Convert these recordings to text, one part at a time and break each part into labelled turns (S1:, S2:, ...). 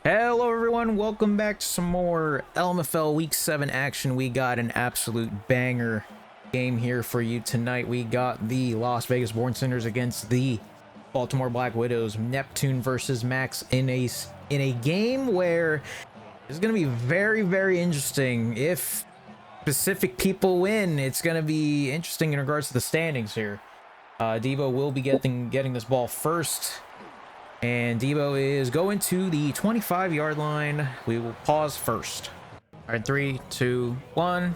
S1: Hello everyone, welcome back to some more LMFL Week 7 action. We got an absolute banger game here for you tonight. We got the Las Vegas Born Sinners against the Baltimore Black Widows. Neptune versus Max in a game where it's going to be very interesting. If specific people win, it's going to be interesting in regards to the standings here. Devo will be getting this ball first. And Debo is going to the 25-yard line. We will pause first. All right, 3, 2, 1.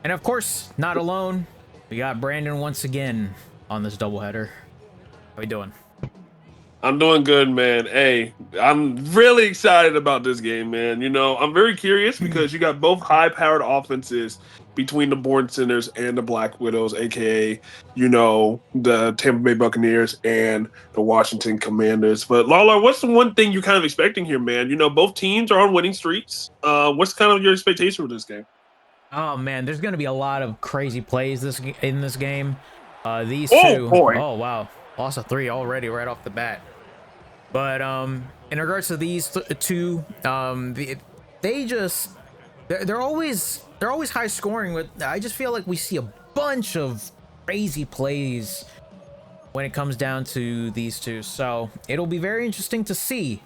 S1: And of course, not alone. We got Brandon once again on this doubleheader. How we doing?
S2: I'm doing good, man. Hey, I'm really excited about this game, man. I'm very curious because you got both high-powered offenses between the Born Sinners and the Black Widows, aka, the Tampa Bay Buccaneers and the Washington Commanders. But Larlar, what's the one thing you're kind of expecting here, man? Both teams are on winning streaks. What's kind of your expectation for this game?
S1: Oh man, there's going to be a lot of crazy plays in this game. These
S2: Oh
S1: two,
S2: boy.
S1: oh wow, lost a 3 already right off the bat. But in regards to these two, they're always high scoring. But I just feel like we see a bunch of crazy plays when it comes down to these two. So it'll be very interesting to see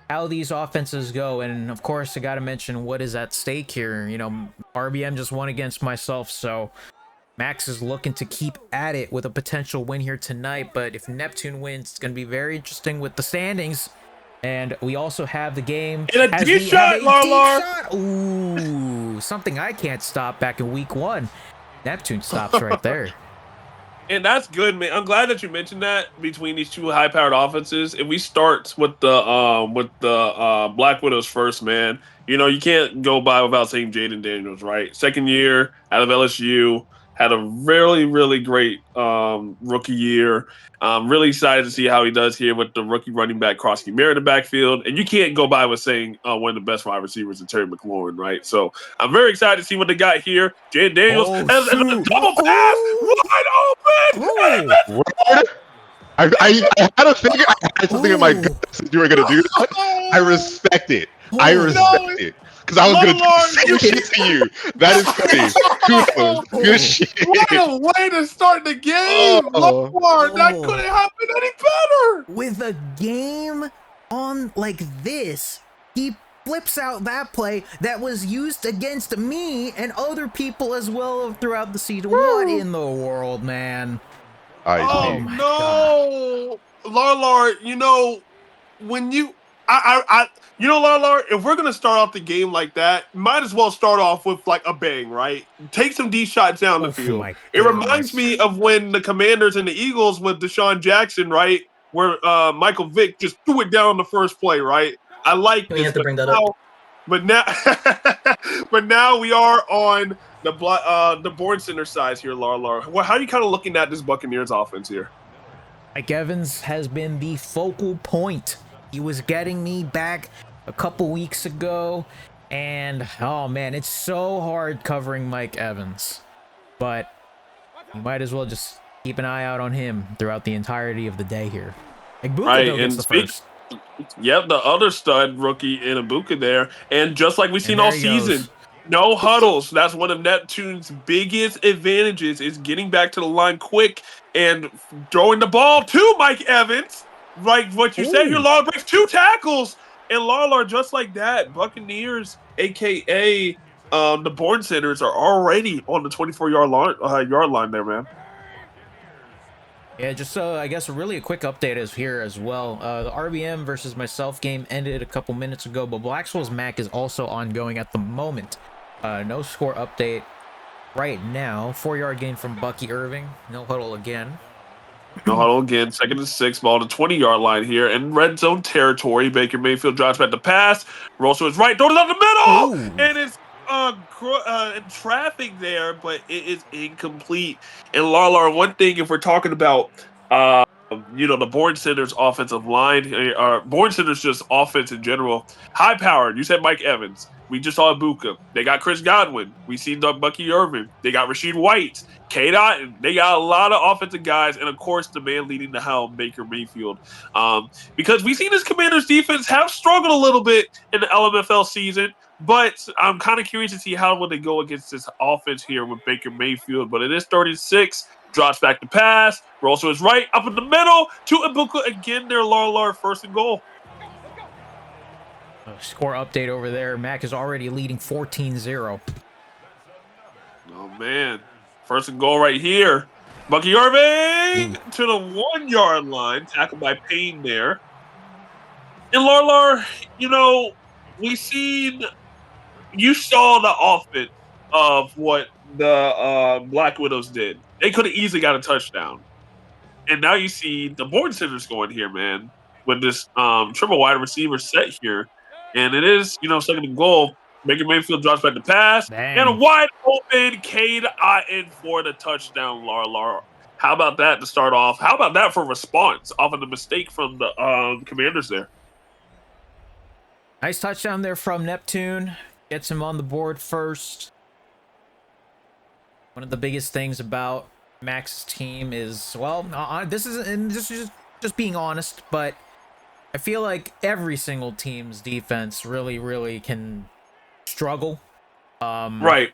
S1: how these offenses go. And of course, I got to mention what is at stake here. RBM just won against myself, so Max is looking to keep at it with a potential win here tonight. But if Neptune wins, it's going to be very interesting with the standings. And we also have the game.
S2: And a deep shot, Larlar.
S1: Ooh, something I can't stop back in week 1. Neptune stops right there.
S2: And that's good, man. I'm glad that you mentioned that between these two high-powered offenses. If we start with the Black Widows first, man, you can't go by without saying Jaden Daniels, right? Second year out of LSU, had a really great rookie year. I'm really excited to see how he does here with the rookie running back Krosky Mare in the backfield. And you can't go by with saying one of the best wide receivers in Terry McLaurin, right? So I'm very excited to see what they got here. Jaden Daniels has a double pass, wide open, and he missed.
S3: Word? I had a thing. I had something in my gut that you were gonna do that. I respect it. I respect it because I was gonna do the same shit to you. That is funny. Kudos. Good shit.
S2: What a way to start the game, Lord. That couldn't happen any better.
S1: With a game on like this, he flips out that play that was used against me and other people as well throughout the season. What in the world, man?
S2: Oh no, Larlar. When Larlar, if we're gonna start off the game like that, might as well start off with like a bang, right? Take some D shots down the field. It reminds me of when the Commanders and the Eagles with Deshaun Jackson, right, where Michael Vick just threw it down the first play, right? I like this.
S4: We have to bring that up.
S2: But now, but now we are on the Born Center size here, Larlar. Well, how are you kind of looking at this Buccaneers offense here?
S1: Mike Evans has been the focal point. He was getting me back a couple weeks ago, and oh man, it's so hard covering Mike Evans. But you might as well just keep an eye out on him throughout the entirety of the day here. Ibuka gets the first.
S2: Yep, the other stud rookie in Ibuka there. And just like we've seen all season, no huddles. That's one of Neptune's biggest advantages is getting back to the line quick and throwing the ball to Mike Evans. Like what you said here, Larlar breaks 2 tackles. And Larlar, just like that, Buccaneers, a.k.a. The Born Centers, are already on the 24-yard line there, man.
S1: Yeah, just so I guess really a quick update is here as well. The RBM versus myself game ended a couple minutes ago, but Blackswell's Mac is also ongoing at the moment. No score update right now. 4-yard gain from Bucky Irving. No huddle again.
S2: No huddle again. 2nd and 6, ball to 20-yard line here in red zone territory. Baker Mayfield drives back the pass. Rolls to his right, throws it up the middle, and it's traffic there, but it is incomplete. And Larlar, one thing if we're talking about the Born Center's offensive line, or Born Center's just offense in general. High powered. You said Mike Evans. We just saw Ibuka. They got Chris Godwin. We see Bucky Irvin. They got Rasheed White, Cade Otton. They got a lot of offensive guys, and of course, the man leading the helm, Baker Mayfield. Because we see this Commanders defense have struggled a little bit in the LMFL season. But I'm kind of curious to see how will they go against this offense here with Baker Mayfield. But it is 36. Drops back to pass. Rolls to his right. Up in the middle. To Ibuka again. Their Larlar first and goal.
S1: Score update over there. Mac is already leading 14-0.
S2: Oh, man. First and goal right here. Bucky Irving to the 1 yard line. Tackled by Payne there. And Larlar, we seen... You saw the offense of what the Black Widows did. They could have easily got a touchdown. And now you see the Born Center's going here, man, with this triple wide receiver set here. And it is, second and goal. Baker Mayfield drops back to pass.
S1: Dang.
S2: And a wide open Cade Otton for the touchdown, Larlar. How about that to start off? How about that for response off of the mistake from the Commanders there?
S1: Nice touchdown there from Neptune. Gets him on the board first. One of the biggest things about Max's team is, well, this is just being honest, but I feel like every single team's defense really can struggle.
S2: Right.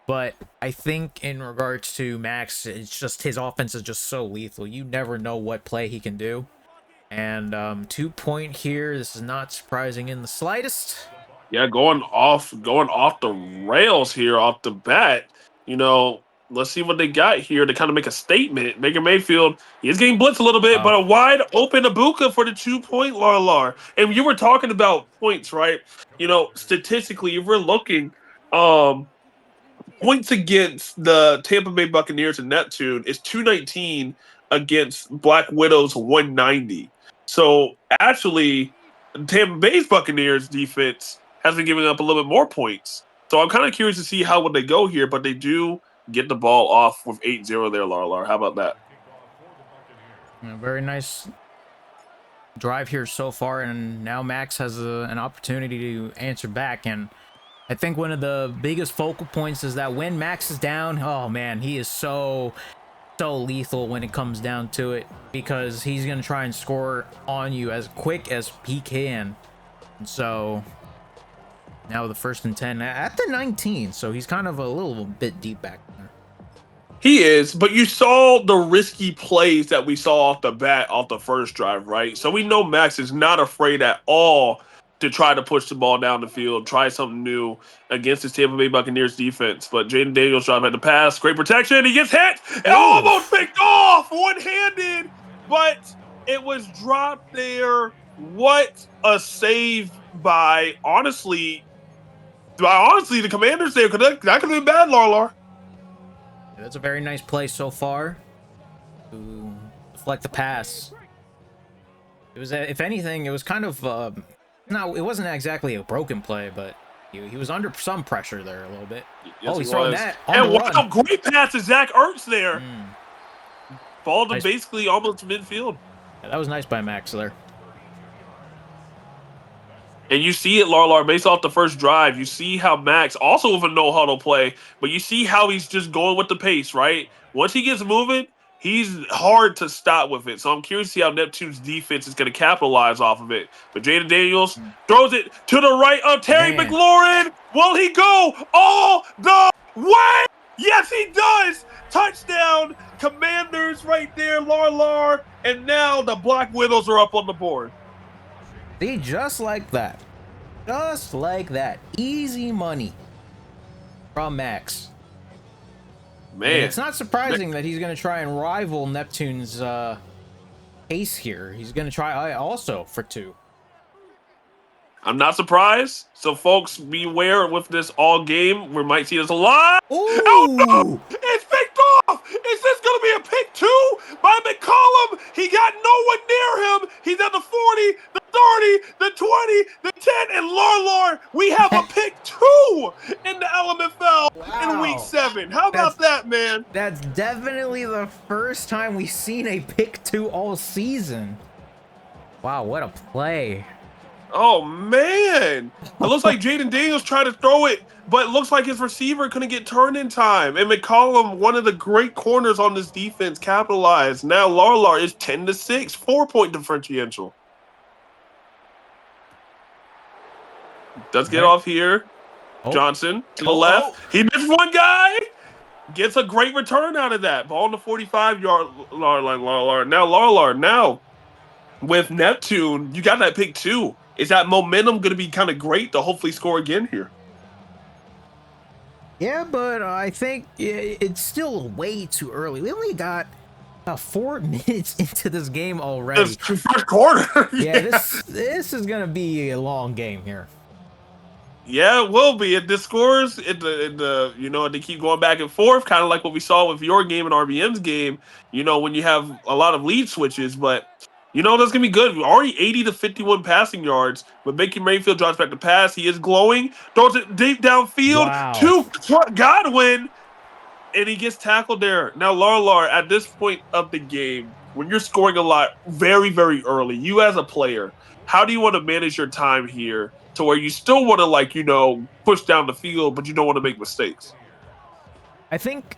S1: But I think in regards to Max, it's just his offense is just so lethal. You never know what play he can do. And 2-point here. This is not surprising in the slightest.
S2: Yeah, going off the rails here off the bat. Let's see what they got here to kind of make a statement. Baker Mayfield, he is getting blitzed a little bit, but a wide open Ibuka for the 2-point Larlar. And you were talking about points, right? Statistically, if we're looking, points against the Tampa Bay Buccaneers and Neptune is 219 against Black Widows 190. So actually, Tampa Bay's Buccaneers defense has been giving up a little bit more points. So I'm kind of curious to see how would they go here, but they do get the ball off with 8-0 there, Larlar. How about that?
S1: Yeah, very nice drive here so far, and now Max has an opportunity to answer back. And I think one of the biggest focal points is that when Max is down, oh man, he is so lethal when it comes down to it, because he's going to try and score on you as quick as he can. And so... now the 1st and 10 at the 19, so he's kind of a little bit deep back there.
S2: He is, but you saw the risky plays that we saw off the bat, off the first drive, right? So we know Max is not afraid at all to try to push the ball down the field, try something new against his Tampa Bay Buccaneers defense. But Jaden Daniels dropped at the pass, great protection, he gets hit, and almost picked off one-handed, but it was dropped there. What a save by, honestly, the Commanders there. That could have been bad, Larlar.
S1: Yeah, that's a very nice play so far to deflect the pass. It was, if anything, it was kind of no, it wasn't exactly a broken play, but he was under some pressure there a little bit.
S2: Yes,
S1: he's throwing that on
S2: and
S1: the
S2: what
S1: run.
S2: a great pass to Zach Ertz there. Ball to basically almost midfield.
S1: Yeah, that was nice by Max there.
S2: And you see it, Larlar, based off the first drive. You see how Max, also with a no-huddle play, but you see how he's just going with the pace, right? Once he gets moving, he's hard to stop with it. So I'm curious to see how Neptune's defense is going to capitalize off of it. But Jaden Daniels throws it to the right of Terry McLaurin. Will he go all the way? Yes, he does. Touchdown. Commanders right there, Larlar. And now the Black Widows are up on the board.
S1: See, just like that. Just like that. Easy money from Max.
S2: Man.
S1: And it's not surprising that he's going to try and rival Neptune's pace here. He's going to try also for 2.
S2: I'm not surprised. So, folks, beware with this all game. We might see this a lot.
S1: Ooh.
S2: Oh, no! It's picked off! Is this going to be a pick 2 by McCollum? He got no one near him. He's at the 40, the 30, the 20, the 10, and Larlar. We have a pick 2 in the LMFL in week 7. How about that, man?
S1: That's definitely the first time we've seen a pick 2 all season. Wow, what a play.
S2: Oh, man. It looks like Jaden Daniels tried to throw it, but it looks like his receiver couldn't get turned in time. And McCollum, one of the great corners on this defense, capitalized. Now Larlar is 10-6, 4-point differential. Does get off here. Johnson to the left. He missed one guy. Gets a great return out of that. Ball on the 45-yard Larlar. Now Larlar, with Neptune, you got that pick 2. Is that momentum going to be kind of great to hopefully score again here?
S1: Yeah, but I think it's still way too early. We only got 4 minutes into this game already.
S2: It's the first quarter.
S1: Yeah, this is going to be a long game here.
S2: Yeah, it will be. If the scores, they keep going back and forth, kind of like what we saw with your game and RBM's game, when you have a lot of lead switches, but that's going to be good. We're already 80 to 51 passing yards, but Baker Mayfield drops back to pass. He is glowing, throws it deep downfield to Godwin, and he gets tackled there. Now, Larlar, at this point of the game, when you're scoring a lot very, very early, you as a player, how do you want to manage your time here to where you still want to, push down the field, but you don't want to make mistakes?
S1: I think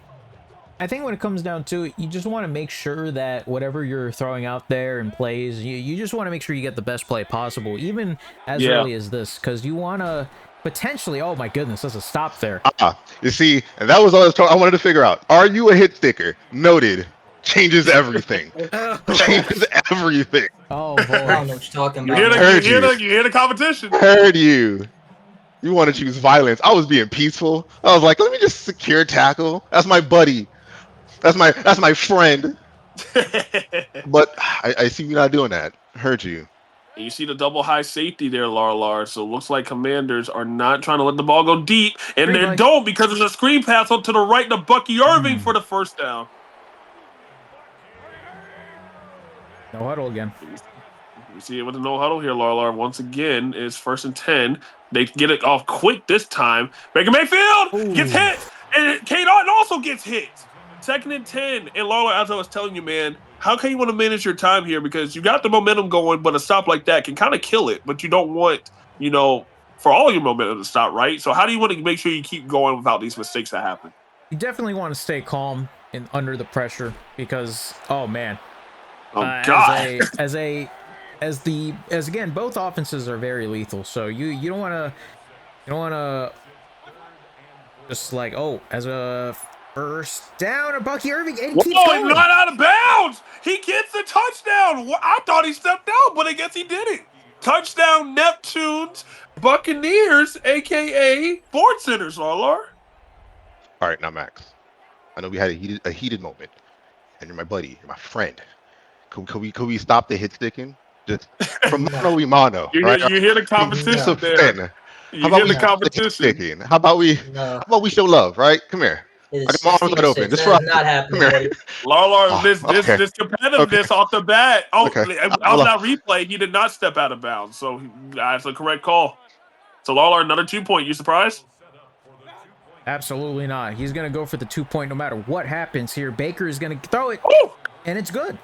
S1: when it comes down to it, you just want to make sure that whatever you're throwing out there in plays, you just want to make sure you get the best play possible, even as early as this, because you want to potentially, oh my goodness, there's a stop there.
S3: You see, and that was all I wanted to figure out. Are you a hit sticker? Noted. Changes everything. Changes everything.
S1: Oh, boy.
S4: I don't know what you're talking about.
S2: You hear the competition.
S3: Heard you. You want to choose violence. I was being peaceful. I was like, let me just secure tackle. That's my buddy. That's my friend. But I see you're not doing that. Heard you.
S2: And you see the double high safety there, Larlar. So it looks like Commanders are not trying to let the ball go deep. And they don't, because there's a screen pass on to the right to Bucky Irving for the first down.
S1: No huddle again.
S2: You see it with the no huddle here, Larlar. Once again, it's 1st and 10. They get it off quick this time. Baker Mayfield gets hit. And Kate Otten also gets hit. 2nd and 10. And Larlar, as I was telling you, man, how can you want to manage your time here? Because you got the momentum going, but a stop like that can kind of kill it. But you don't want, for all your momentum to stop, right? So how do you want to make sure you keep going without these mistakes that happen?
S1: You definitely want to stay calm and under the pressure because, oh man.
S2: Oh God!
S1: As again, both offenses are very lethal. So you don't want to just like, as a first down, or Bucky Irving and keeps going.
S2: Not out of bounds. He gets the touchdown. I thought he stepped out, but I guess he didn't. Touchdown, Neptune's Buccaneers, aka Born Centers, Larlar.
S3: All right, now Max. I know we had a heated moment, and you're my buddy, you're my friend. Could we stop the hit sticking? Just from mano to mano.
S2: You hear the competition there.
S3: How about the competition? How about we show love, right? Come here. I got my arms wide open. This is
S4: not happening.
S2: Larlar, this competitiveness off the bat. On that replay, he did not step out of bounds. So that's a correct call. So Larlar, another 2-point. You surprised?
S1: Absolutely not. He's going to go for the 2-point no matter what happens here. Baker is going to throw it, and it's good.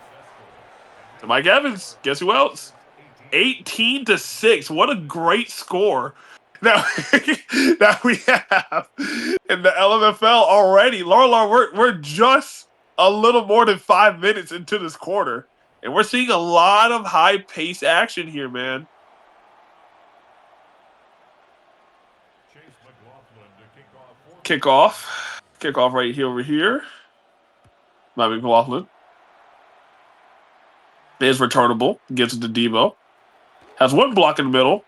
S2: Mike Evans, guess who else? 18-6. What a great score that we have in the LMFL already. Larlar, we're just a little more than 5 minutes into this quarter, and we're seeing a lot of high-paced action here, man. Kickoff right here over here. Bobby McLaughlin is returnable. Gets it to Debo. Has one block in the middle.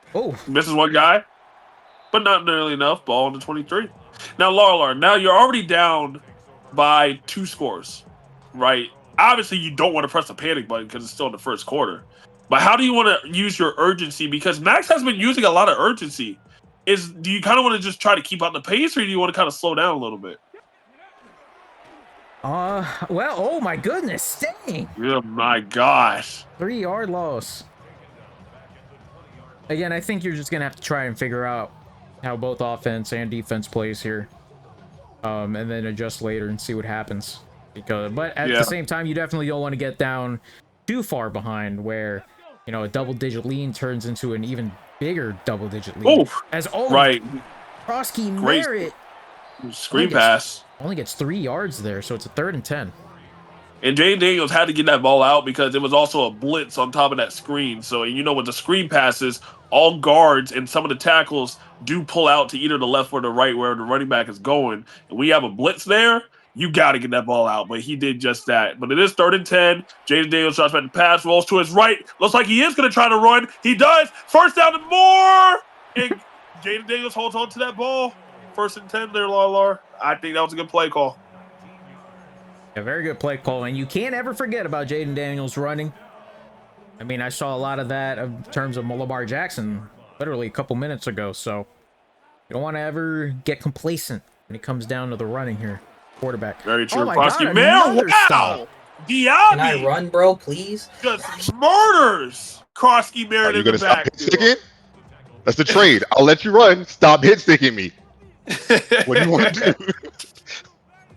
S2: Misses one guy, but not nearly enough. Ball on the 23. Now, Larlar, now you're already down by 2 scores, right? Obviously, you don't want to press the panic button because it's still in the first quarter. But how do you want to use your urgency? Because Max has been using a lot of urgency. Do you kind of want to just try to keep out the pace, or do you want to kind of slow down a little bit?
S1: Well, oh my goodness, dang.
S2: Oh my gosh.
S1: 3-yard loss. Again, I think you're just gonna have to try and figure out how both offense and defense plays here, and then adjust later and see what happens. But at the same time, you definitely don't want to get down too far behind where, you know, a double-digit lead turns into an even bigger double-digit lead.
S2: Oof.
S1: As
S2: Right.
S1: Krosky
S2: Great
S1: Merritt
S2: screen pass.
S1: only gets 3 yards there, so it's a 3rd and 10.
S2: And Jaden Daniels had to get that ball out because it was also a blitz on top of that screen. So, you know, with the screen passes, all guards and some of the tackles do pull out to either the left or the right where the running back is going. And we have a blitz there, you got to get that ball out. But he did just that. But it is 3rd and 10. Jaden Daniels tries back to pass, rolls to his right. Looks like he is going to try to run. He does. 1st down and more. And Jaden Daniels holds on to that ball. 1st and 10 there, Larlar. I think that was a good play call.
S1: A very good play call, and you can't ever forget about Jaden Daniels running. I mean, I saw a lot of that in terms of Lamar Jackson literally a couple minutes ago, so you don't want to ever get complacent when it comes down to the running here. Quarterback.
S2: Very true.
S1: Oh my God,
S2: Wow!
S1: stop.
S2: Diaby!
S4: Can I run, bro, please?
S2: Just murders Krosky
S3: Are
S2: Merritt
S3: you
S2: in the
S3: gonna stop
S2: back.
S3: hit sticking? That's the trade. I'll let you run. Stop hit sticking me. What do you want to do?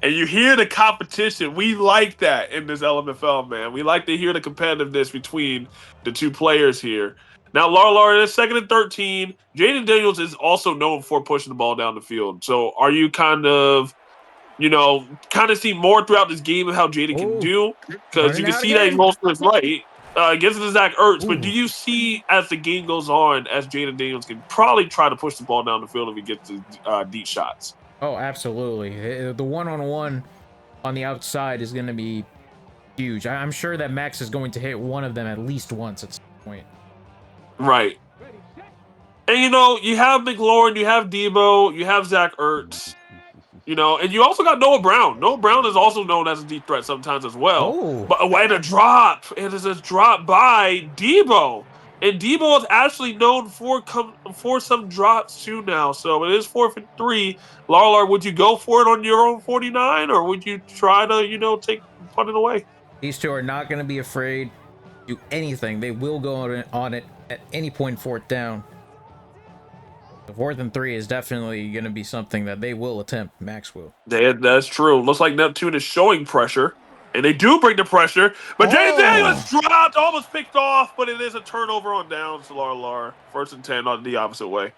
S2: And you hear the competition. We like that in this LMFL, man. We like to hear the competitiveness between the two players here. Now, Larlar is 2nd and 13. Jaden Daniels is also known for pushing the ball down the field. So are you kind of, you know, see more throughout this game of how Jaden can do? Because you can see that he rolls to his right against the Zach Ertz. But do you see as the game goes on, as Jaden Daniels can probably try to push the ball down the field if he gets the deep shots?
S1: Oh, absolutely. The one-on-one on the outside is going to be huge. I'm sure that Max is going to hit one of them at least once at some point.
S2: Right. And, you know, you have McLaurin, you have Debo, you have Zach Ertz, you know, and you also got Noah Brown. Noah Brown is also known as a deep threat sometimes as well.
S1: Oh.
S2: But and a drop. It is a drop by Debo. And Debo is actually known for some drops too now. So it is 4th and 3. Larlar, would you go for it on your own 49, or would you try to, you know, punt it away?
S1: These two are not going to be afraid to do anything. They will go on it at any point 4th down. The 4th and 3 is definitely going to be something that they will attempt. Max will.
S2: That's true. Looks like Neptune is showing pressure. And they do bring the pressure. But Jaden Daniels dropped, almost picked off, but it is a turnover on downs to Larlar. 1st and 10 on the opposite way.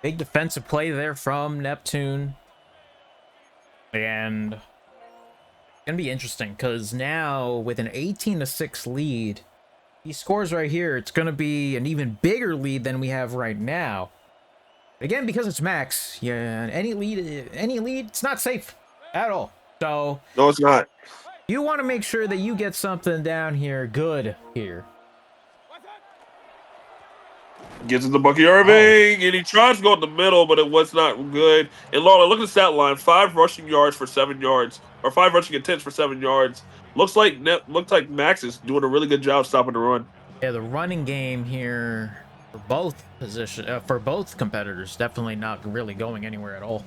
S1: Big defensive play there from Neptune. And it's going to be interesting because now with an 18-6 lead, he scores right here. It's going to be an even bigger lead than we have right now. Again, because it's Max, yeah, any lead, it's not safe at all. So
S2: no, it's not.
S1: You want to make sure that you get something down here good here.
S2: Gets into Bucky Irving, and he tries to go in the middle, but it was not good. And Lola, look at the stat line: 5 rushing yards for 7 yards, or 5 rushing attempts for 7 yards. Looks like Max is doing a really good job stopping the run.
S1: Yeah, the running game here for both competitors, definitely not really going anywhere at all.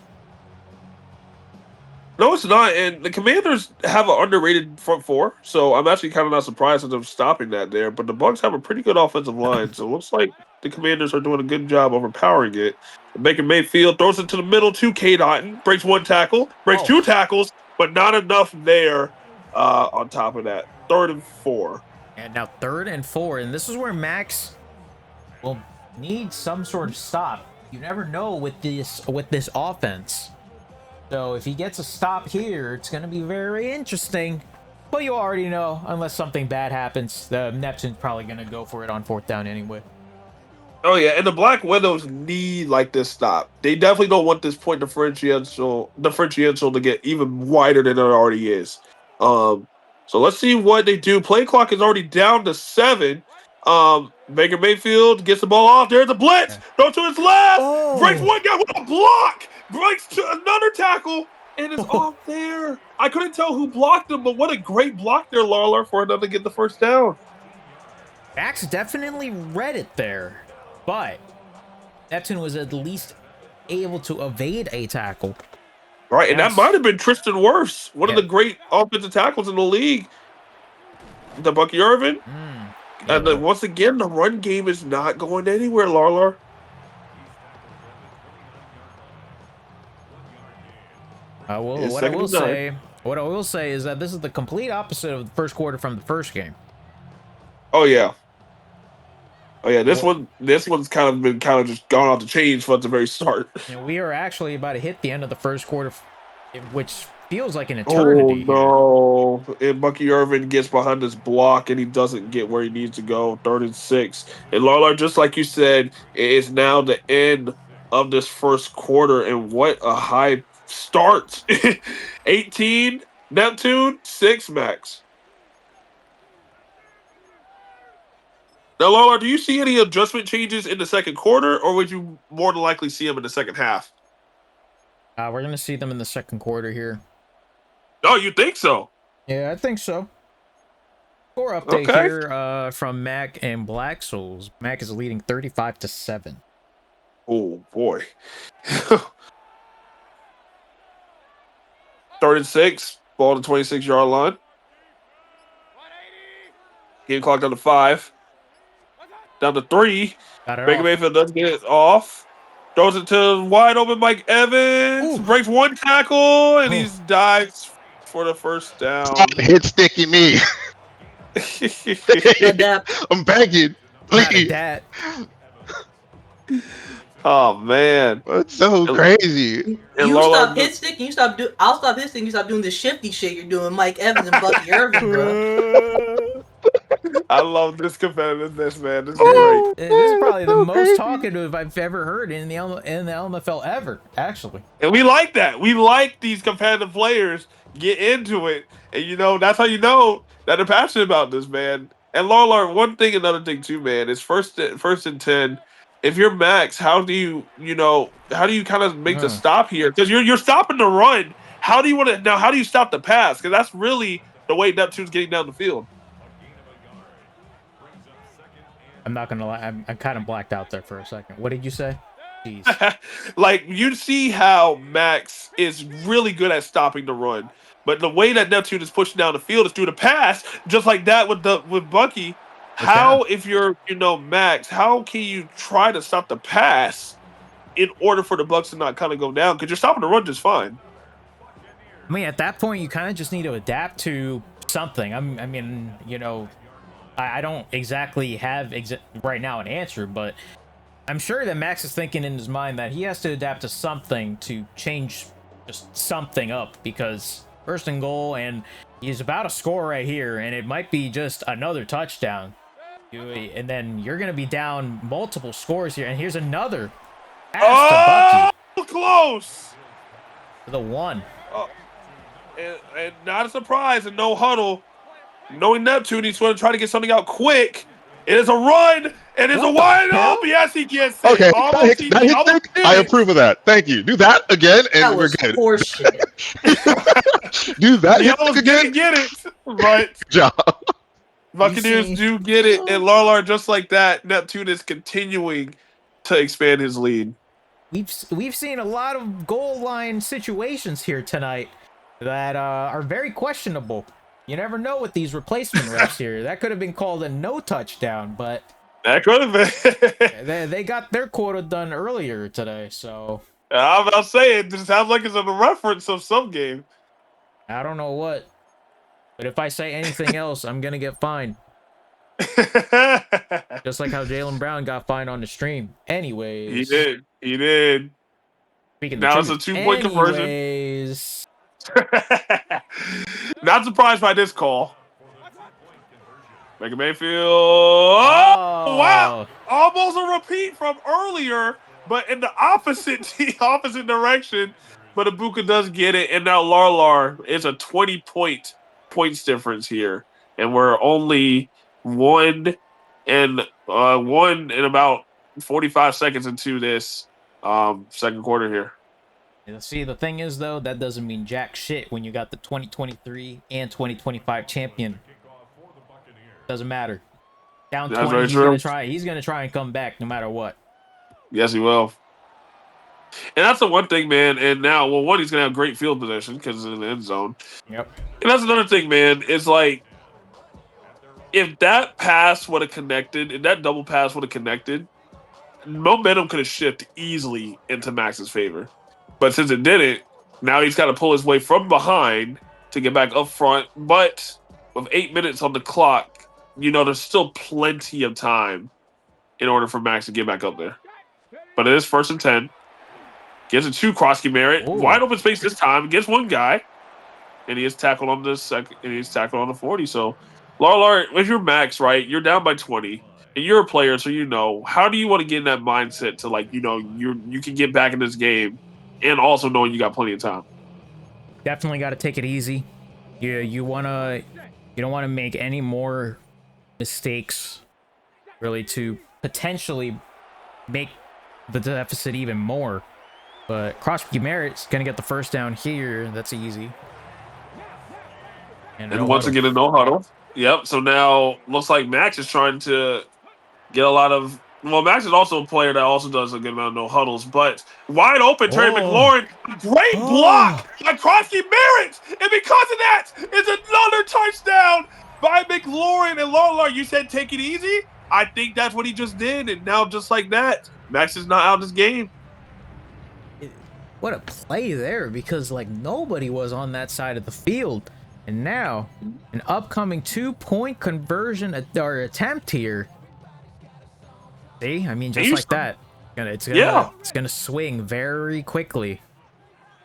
S2: No, it's not. And the Commanders have an underrated front four, so I'm actually kind of not surprised at them stopping that there. But the Bucs have a pretty good offensive line, so it looks like the Commanders are doing a good job overpowering it. Baker Mayfield throws it to the middle to K. Dotton, breaks 1 tackle, breaks 2 tackles, but not enough there on top of that. 3rd and 4.
S1: And now 3rd and 4, and this is where Max will need some sort of stop. You never know with this offense. So if he gets a stop here, it's going to be very interesting. But you already know, unless something bad happens, the Neptune's probably going to go for it on 4th down anyway. Oh
S2: yeah, and the Black Widows need like this stop. They definitely don't want this point differential to get even wider than it already is. So let's see what they do. Play clock is already down to 7. Baker Mayfield gets the ball off. There's a blitz. Throw to his left. Breaks 1 guy with a block. Breaks to another tackle. And it's off there. I couldn't tell who blocked him, but what a great block there, Larlar, for another to get the 1st down.
S1: Max definitely read it there, but Neptune was at least able to evade a tackle.
S2: Right, and that might have been Tristan Wirfs, one of the great offensive tackles in the league. The Bucky Irvin. And then once again, the run game is not going anywhere, Larlar.
S1: What I will say is that this is the complete opposite of the first quarter from the first game.
S2: Oh yeah. This one's kind of just gone off the chain from the very start.
S1: And we are actually about to hit the end of the first quarter, which feels like an eternity.
S2: Oh no! And Bucky Irvin gets behind this block and he doesn't get where he needs to go. 3rd and 6. And Larlar, just like you said, it is now the end of this first quarter. And what a high start! 18 Neptune, 6 Max. Now, Larlar, do you see any adjustment changes in the second quarter, or would you more than likely see them in the second half?
S1: We're going to see them in the second quarter here.
S2: Oh, you think so?
S1: Yeah, I think so. Score update here from Mac and Black Souls. Mac is leading 35-7.
S2: Oh, boy. 3rd and 6, ball to 26-yard line. Game clock down to 5. Down to 3. Baker Mayfield doesn't get it off. Throws it to wide open Mike Evans. Ooh. Breaks one tackle, and he dives for the first down.
S3: Stop hit sticky me. I'm begging. Please.
S2: Oh man,
S3: that's so crazy.
S4: You stop hit sticking. You stop do. I'll stop hit sticking. You stop doing the shifty shit you're doing, Mike Evans and Bucky Irvin, bro.
S2: I love this competitiveness, man. This is great.
S1: This is probably the most talkative I've ever heard in the LMFL ever, actually.
S2: And we like that. We like these competitive players get into it, and that's how you know that they're passionate about this, man. And Larlar, another thing too, man, is first and 10. If you're Max, how do you kind of make the stop here? Because you're stopping the run. How do you stop the pass? Because that's really the way Neptune's getting down the field.
S1: I'm not gonna lie, I'm kind of blacked out there for a second. What did you say? Jeez.
S2: Like, you see how Max is really good at stopping the run, but the way that Neptune is pushing down the field is through the pass, just like that with Bucky. How, if you're Max, how can you try to stop the pass in order for the Bucks to not kind of go down? Because you're stopping the run just fine.
S1: I mean, at that point, you kind of just need to adapt to something. I don't exactly have right now an answer, but I'm sure that Max is thinking in his mind that he has to adapt to something to change just something up, because 1st and goal, and he's about to score right here, and it might be just another touchdown. And then you're going to be down multiple scores here, and here's another pass to Bucky.
S2: Close!
S1: To the 1.
S2: And not a surprise, and no huddle. Knowing Neptune, he's going to try to get something out quick. It is a run, and it's a wide open. Yes, he gets it.
S3: Okay, I approve of that. Thank you. Do that again, and we're good. Do that again.
S2: Get it, but
S3: good job.
S2: Buccaneers do get it, and Larlar, just like that, Neptune is continuing to expand his lead.
S1: We've seen a lot of goal line situations here tonight that are very questionable. You never know with these replacement refs here. That could have been called a no touchdown, but
S2: that could have
S1: been. they got their quota done earlier today, so
S2: I'm about to say it sounds like it's a reference of some game.
S1: I don't know what, but if I say anything else, I'm gonna get fined. Just like how Jaylen Brown got fined on the stream. Anyways,
S2: he did. Now it's a 2-point conversion. Not surprised by this call. Baker Mayfield. Oh, wow. Almost a repeat from earlier, but in the opposite direction. But Ibuka does get it, and now Larlar is a 20-points difference here, and we're only one and about 45 seconds into this second quarter here.
S1: See, the thing is, though, that doesn't mean jack shit when you got the 2023 and 2025 champion. Doesn't matter. Down 20, he's gonna try and come back no matter what.
S2: Yes, he will. And that's the one thing, man. And now, well, one, he's gonna have great field position because it's in the end zone.
S1: Yep.
S2: And that's another thing, man. It's like if that pass would have connected, if that double pass would have connected, momentum could have shifted easily into Max's favor. But since it didn't, now he's got to pull his way from behind to get back up front. But with 8 minutes on the clock, there's still plenty of time in order for Max to get back up there. But it is 1st and 10. Gives it to Krosky Merritt. Wide open space this time. Gets one guy. And he is tackled on the second, and he's tackled on the 40. So, Larlar, if you're Max, right, you're down by 20, and you're a player, so how do you want to get in that mindset to you can get back in this game, and also knowing you got plenty of time.
S1: Definitely got to take it easy. You don't want to make any more mistakes, really, to potentially make the deficit even more. But Krosky Merritt's gonna get the first down here. That's easy.
S2: And once again, a no huddle. Yep. So now looks like Max is trying to get a lot of. Well, Max is also a player that also does a good amount of no huddles, but wide open, Terry McLaurin, great block by Krosky Merritt, and because of that, it's another touchdown by McLaurin. And Larlar, you said take it easy. I think that's what he just did, and now just like that, Max is not out of this game.
S1: What a play there, because nobody was on that side of the field. And now, an upcoming 2-point conversion or attempt here. See, I mean, just like that, it's gonna swing very quickly.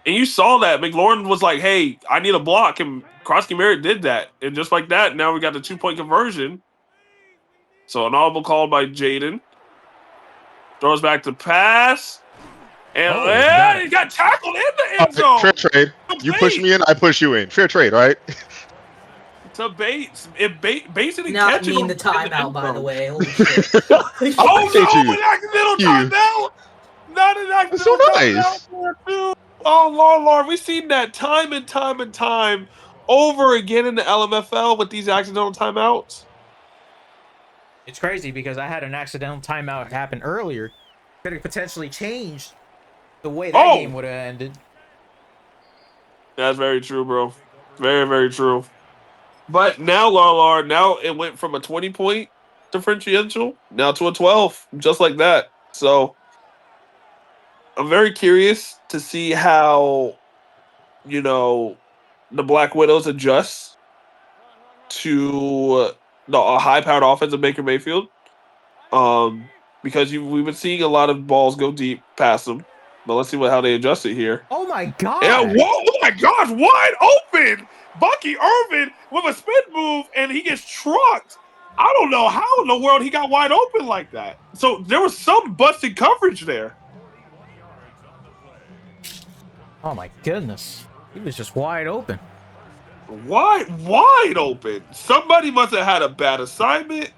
S2: And you saw that McLaurin was like, "Hey, I need a block," and Krosky Merritt did that, and just like that, now we got the 2-point conversion. So an audible call by Jaden. Throws back to pass. And he got tackled in the end zone.
S3: Fair trade. You push me in, I push you in. Fair trade, right?
S2: To basically
S4: not
S2: catching
S4: the timeout, by the way. Holy shit.
S2: an accidental timeout. Not an accidental timeout. Oh, Lord, we've seen that time and time and time over again in the LMFL with these accidental timeouts.
S1: It's crazy because I had an accidental timeout happen earlier. Could have potentially changed the way that game would have ended.
S2: That's very true, bro. Very, very true. But now, Larlar, now it went from a 20-point differential now to a 12, just like that. So I'm very curious to see how, the Black Widows adjust to a high-powered offense of Baker Mayfield. Because we've been seeing a lot of balls go deep past them. But let's see how they adjust it here.
S1: Oh my god!
S2: Yeah, whoa, oh my gosh, wide open! Bucky Irvin with a spin move, and he gets trucked. I don't know how in the world he got wide open like that. So there was some busted coverage there.
S1: Oh my goodness. He was just wide open.
S2: Wide open. Somebody must have had a bad assignment.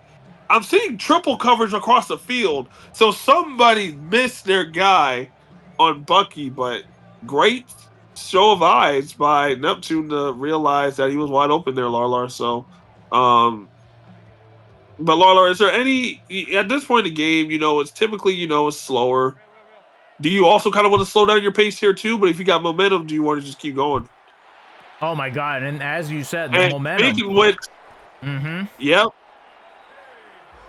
S2: I'm seeing triple coverage across the field. So somebody missed their guy on Bucky, but great show of eyes by Neptune to realize that he was wide open there, Larlar. So, but Larlar, is there any, at this point in the game, it's typically, it's slower. Do you also kind of want to slow down your pace here too? But if you got momentum, do you want to just keep going?
S1: Oh my god, and as you said, the momentum.
S2: Speaking of which, yep.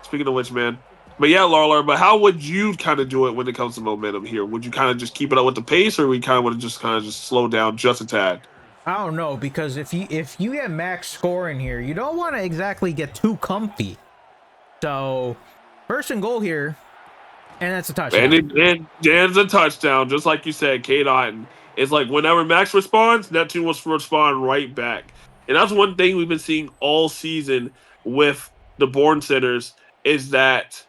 S2: Speaking of which, man. But yeah, Larlar, but how would you kind of do it when it comes to momentum here? Would you kind of just keep it up with the pace, or we kind of want to just slow down just a tad?
S1: I don't know, because if you get Max scoring here, you don't want to exactly get too comfy. So, 1st and goal here, and that's a touchdown.
S2: And it's a touchdown, just like you said, Kate Otten. It's like whenever Max responds, Neptune will respond right back. And that's one thing we've been seeing all season with the Born Sitters is that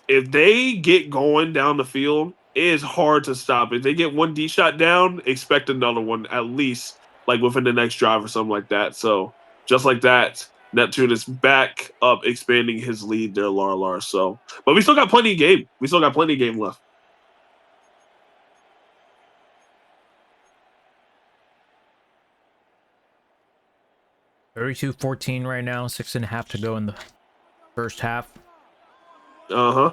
S2: if they get going down the field, it is hard to stop. If they get one D shot down, expect another one at least, like within the next drive or something like that. So just like that, Neptune is back up, expanding his lead there, Larlar. So, but we still got plenty of game. We still got plenty of game left.
S1: (32-14) right now, 6.5 to go in the first half.
S2: Uh-huh.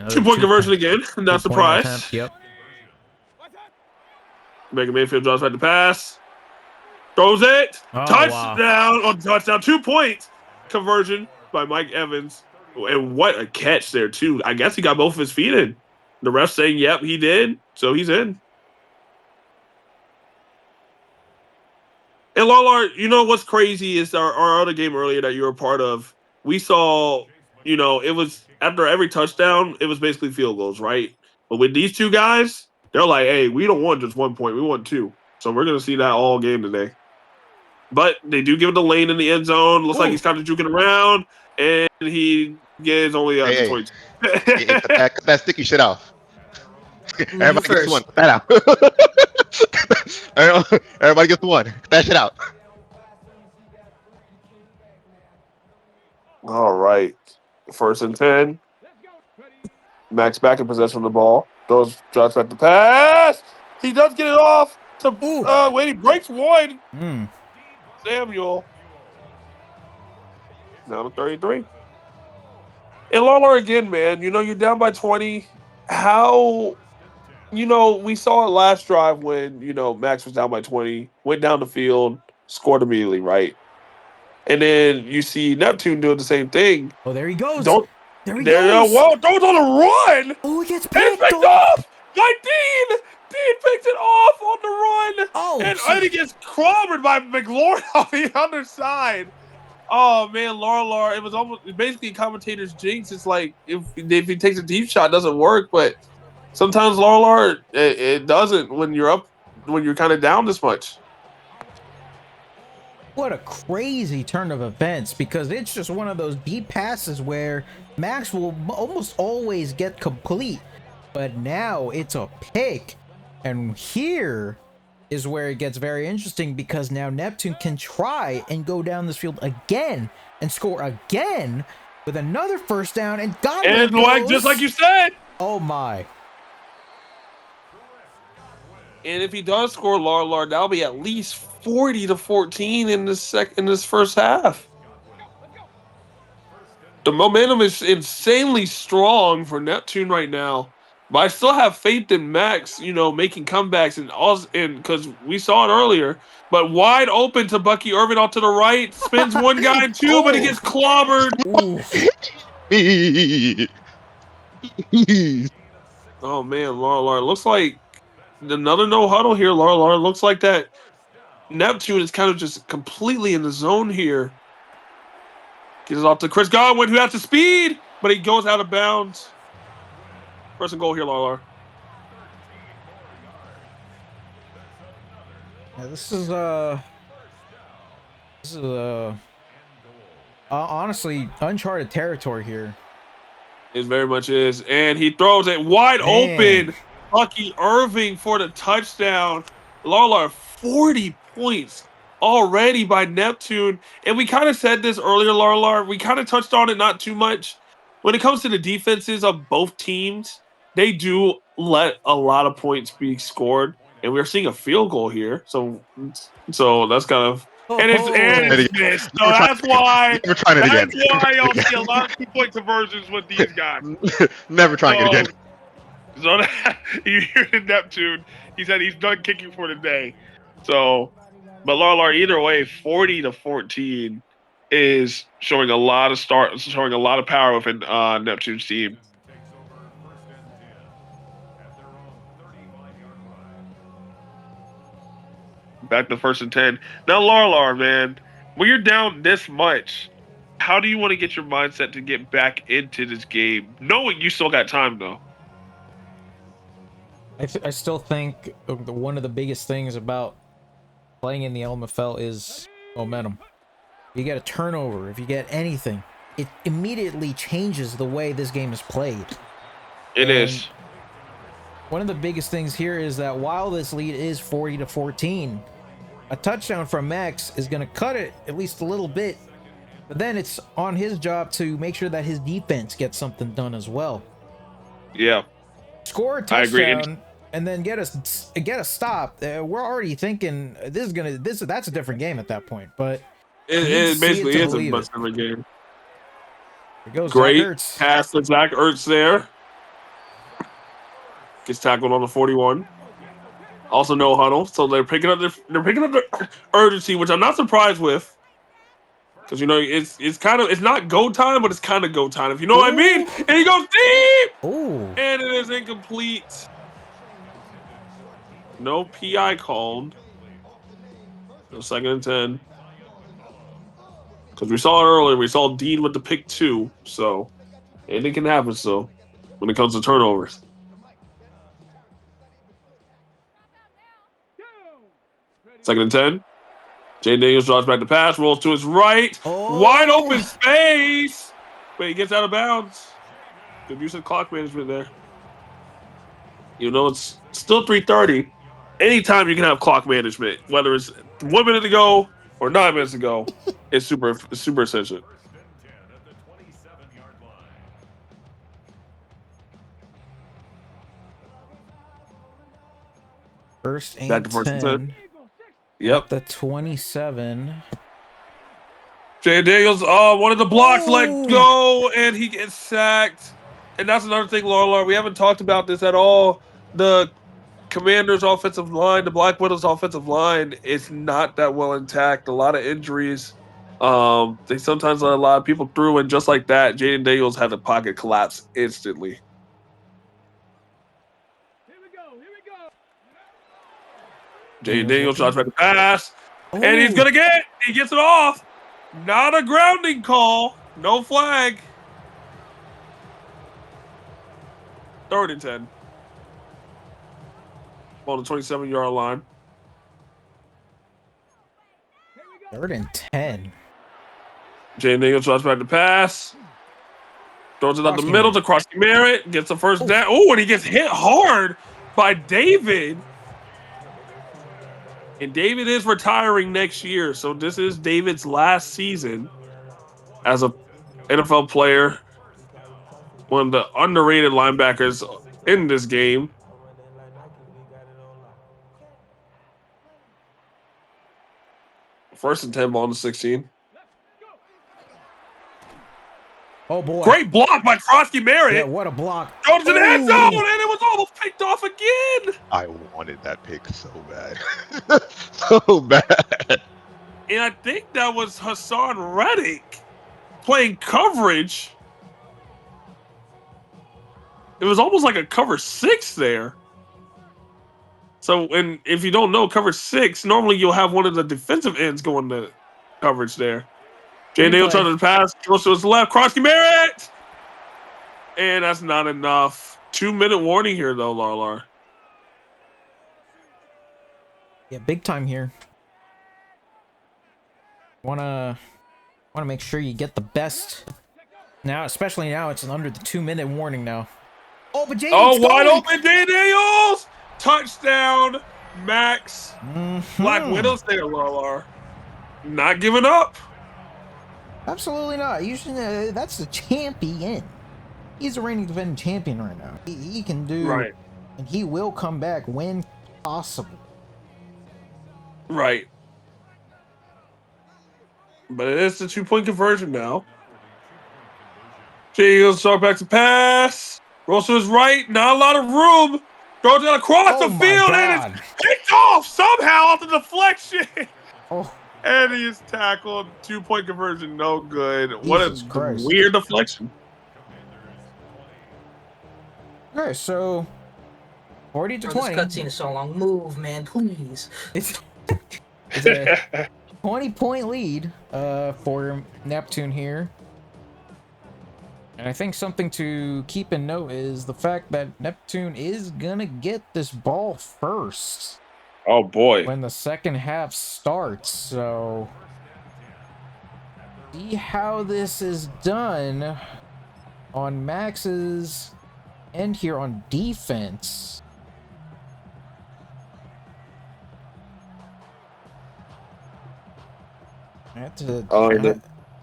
S1: Another
S2: 2-point conversion again. Not
S1: 2-point
S2: surprised.
S1: attempt, yep.
S2: Baker Mayfield draws back the pass. Throws it.
S1: Oh,
S2: Touchdown.
S1: wow.
S2: On touchdown. 2-point conversion by Mike Evans. And what a catch there, too. I guess he got both of his feet in. The ref saying, yep, he did. So he's in. And Larlar, you know what's crazy is our other game earlier that you were a part of. We saw, you know, it was after every touchdown, it was basically field goals, right? But with these two guys, they're like, hey, we don't want just 1 point. We want 2. So we're going to see that all game today. But they do give it the lane in the end zone. Looks like he's kind of juking around. And he gets only
S3: Hey,
S2: 22.
S3: hey, cut that sticky shit off. Everybody gets one. Cut that out. Everybody gets one. Cut that shit out.
S2: All right. 1st and 10. Max back in possession of the ball. Throws shots at the pass. He does get it off to wait, he breaks one. Samuel. Down to 33. And Larlar again, man. You know, you're down by 20. How, you know, we saw it last drive when, you know, Max was down by 20, went down the field, scored immediately, right? And then you see Neptune doing the same thing.
S1: Oh, there he goes. There he
S2: goes. Whoa, throws on a run.
S1: Oh, he gets
S2: picked off by Dean. Dean picks it off on the run.
S1: Oh,
S2: and he gets clobbered by McLaurin on the other side. Oh, man, Larlar, it was almost basically commentators jinx. It's like if he takes a deep shot, it doesn't work. But sometimes Larlar, it doesn't when you're up, when you're kind of down this much.
S1: What a crazy turn of events, because it's just one of those deep passes where Max will almost always get complete, but now it's a pick. And here is where it gets very interesting, because now Neptune can try and go down this field again and score again with another first down, and
S2: just like you said.
S1: Oh my.
S2: And if he does score, Larlar, that'll be at least 40-14 in this first half. The momentum is insanely strong for Neptune right now. But I still have faith in Max, you know, making comebacks and because we saw it earlier. But wide open to Bucky Irvin out to the right, spins one guy and two, but he gets clobbered. Oh man, Larlar, looks like another no huddle here. Larlar, looks like that Neptune is kind of just completely in the zone here. Gets it off to Chris Godwin, who has the speed, but he goes out of bounds. First and goal here, Larlar.
S1: Yeah, this is honestly uncharted territory here.
S2: It very much is, and he throws it wide open. Bucky Irving for the touchdown. Larlar, 40 points already by Neptune. And we kind of said this earlier, Larlar. We kind of touched on it not too much. When it comes to the defenses of both teams, they do let a lot of points be scored. And we're seeing a field goal here. So that's kind of... And it's missed. So that's why
S3: Never trying it again.
S2: That's why y'all see a lot of 2-point conversions with these guys.
S3: Never trying it again.
S2: So that, you hear the Neptune, he said he's done kicking for the day. So, but Larlar, either way, 40-14 is showing a lot of power within Neptune's team. Back to 1st and 10. Now, Larlar, man, when you're down this much, how do you want to get your mindset to get back into this game, knowing you still got time, though?
S1: I still think one of the biggest things about playing in the LMFL is momentum. If you get a turnover, if you get anything, it immediately changes the way this game is played.
S2: It is.
S1: One of the biggest things here is that while this lead is 40-14, a touchdown from Max is going to cut it at least a little bit, but then it's on his job to make sure that his defense gets something done as well.
S2: Yeah.
S1: Score a touchdown and then get a stop. We're already thinking that's a different game at that point, but
S2: it basically is a much different game.
S1: It goes
S2: great pass to Zach Ertz there. Gets tackled on the 41. Also no huddle, so they're picking up their urgency, which I'm not surprised with. Because it's not go time, but it's kind of go time, if you know what I mean. And he goes deep!
S1: Oh.
S2: And it is incomplete. No PI called. No 2nd and 10. Because we saw it earlier. We saw Dean with the pick 2. So anything can happen still when it comes to turnovers. Second and 10. Jay Daniels draws back the pass, rolls to his right. Wide open space. But he gets out of bounds. Good use of clock management there. You know, it's still 3:30. Anytime you can have clock management, whether it's 1 minute to go or 9 minutes to go, it's super essential.
S1: First and
S2: Back to first and
S1: 10.
S2: Yep.
S1: The 27.
S2: Jay Daniels wanted the blocks let go, and he gets sacked. And that's another thing, Larlar. We haven't talked about this at all. The Commanders' offensive line, the Black Widows' offensive line, is not that well intact. A lot of injuries. They sometimes let a lot of people through, and just like that, Jaden Daniels had the pocket collapse instantly.
S5: Here we go.
S2: Jaden Daniels tries back to pass, and he gets it off. Not a grounding call. No flag. 3rd and 10. On the 27-yard line.
S1: 3rd and 10.
S2: Jay Daniels tries back to pass. Throws it out the middle to Crossy Merritt. Gets the first down. Oh, and he gets hit hard by David. And David is retiring next year. So this is David's last season as a NFL player. One of the underrated linebackers in this game. First and 10, ball to 16.
S1: Oh, boy.
S2: Great block by Crossy Merritt.
S1: Yeah, what a block.
S2: Goes to the end zone, and it was almost picked off again.
S3: I wanted that pick so bad. So bad.
S2: And I think that was Hassan Reddick playing coverage. It was almost like a cover 6 there. So, and if you don't know, cover 6, normally you'll have one of the defensive ends going to coverage there. Jay Daniels trying to pass, goes to his left, Crossy Merritt! And that's not enough. 2-minute warning here, though, Larlar.
S1: Yeah, big time here. Wanna make sure you get the best. Now, especially now, it's under the 2-minute warning now. Oh, but Jay.
S2: Oh, wide open, Jay Daniels! Touchdown, Max. Black Widows there, Larlar. Not giving up.
S1: Absolutely not. Usually, that's the champion. He's a reigning defending champion right now. He can do,
S2: right,
S1: and he will come back when possible.
S2: Right. But it is the 2-point conversion now. Jay goes start back to pass. Rolls to his right. Not a lot of room. Throws it across the field, and it's picked off somehow off the deflection.
S1: Oh.
S2: And he is tackled. 2-point conversion, no good.
S1: Jesus
S2: What a
S1: Christ.
S2: weird deflection.
S1: Okay, so 40 to 20.
S4: This cutscene is so long. Move, man, please.
S1: It's a 20-point lead for Neptune here. And I think something to keep in note is the fact that Neptune is gonna get this ball first.
S2: Oh boy.
S1: When the second half starts, so see how this is done on Max's end here on defense. I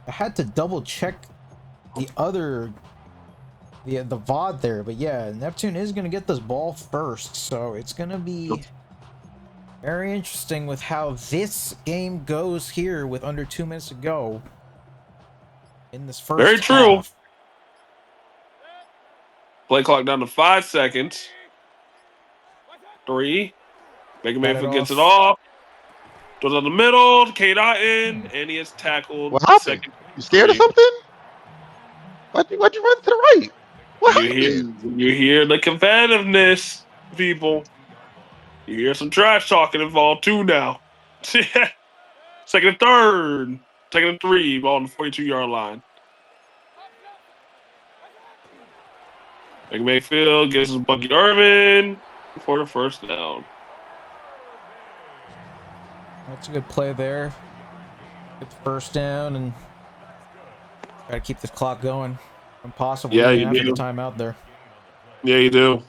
S1: had to double check the VOD there, but yeah, Neptune is gonna get this ball first, so it's gonna be very interesting with how this game goes here with under 2 minutes to go in this first
S2: Very true.
S1: half.
S2: Play clock down to 5 seconds. 3. Baker
S1: Got it
S2: Mayfield gets it
S1: off.
S2: off. Goes on the middle. K. Dotton, and he is tackled.
S3: What happened?
S2: Second.
S3: You scared of
S2: 3.
S3: something? Why'd you run to the right? What happened?
S2: You hear the competitiveness, people. You hear some trash talking involved too now. Second and 3rd. Second and 3, ball on the 42-yard line. Baker Mayfield gets his Bucky Irvin for the first down.
S1: That's a good play there. Get the first down and try to keep this clock going. Impossible
S2: Yeah,
S1: even
S2: you
S1: after
S2: do.
S1: the timeout there.
S2: Yeah, you do.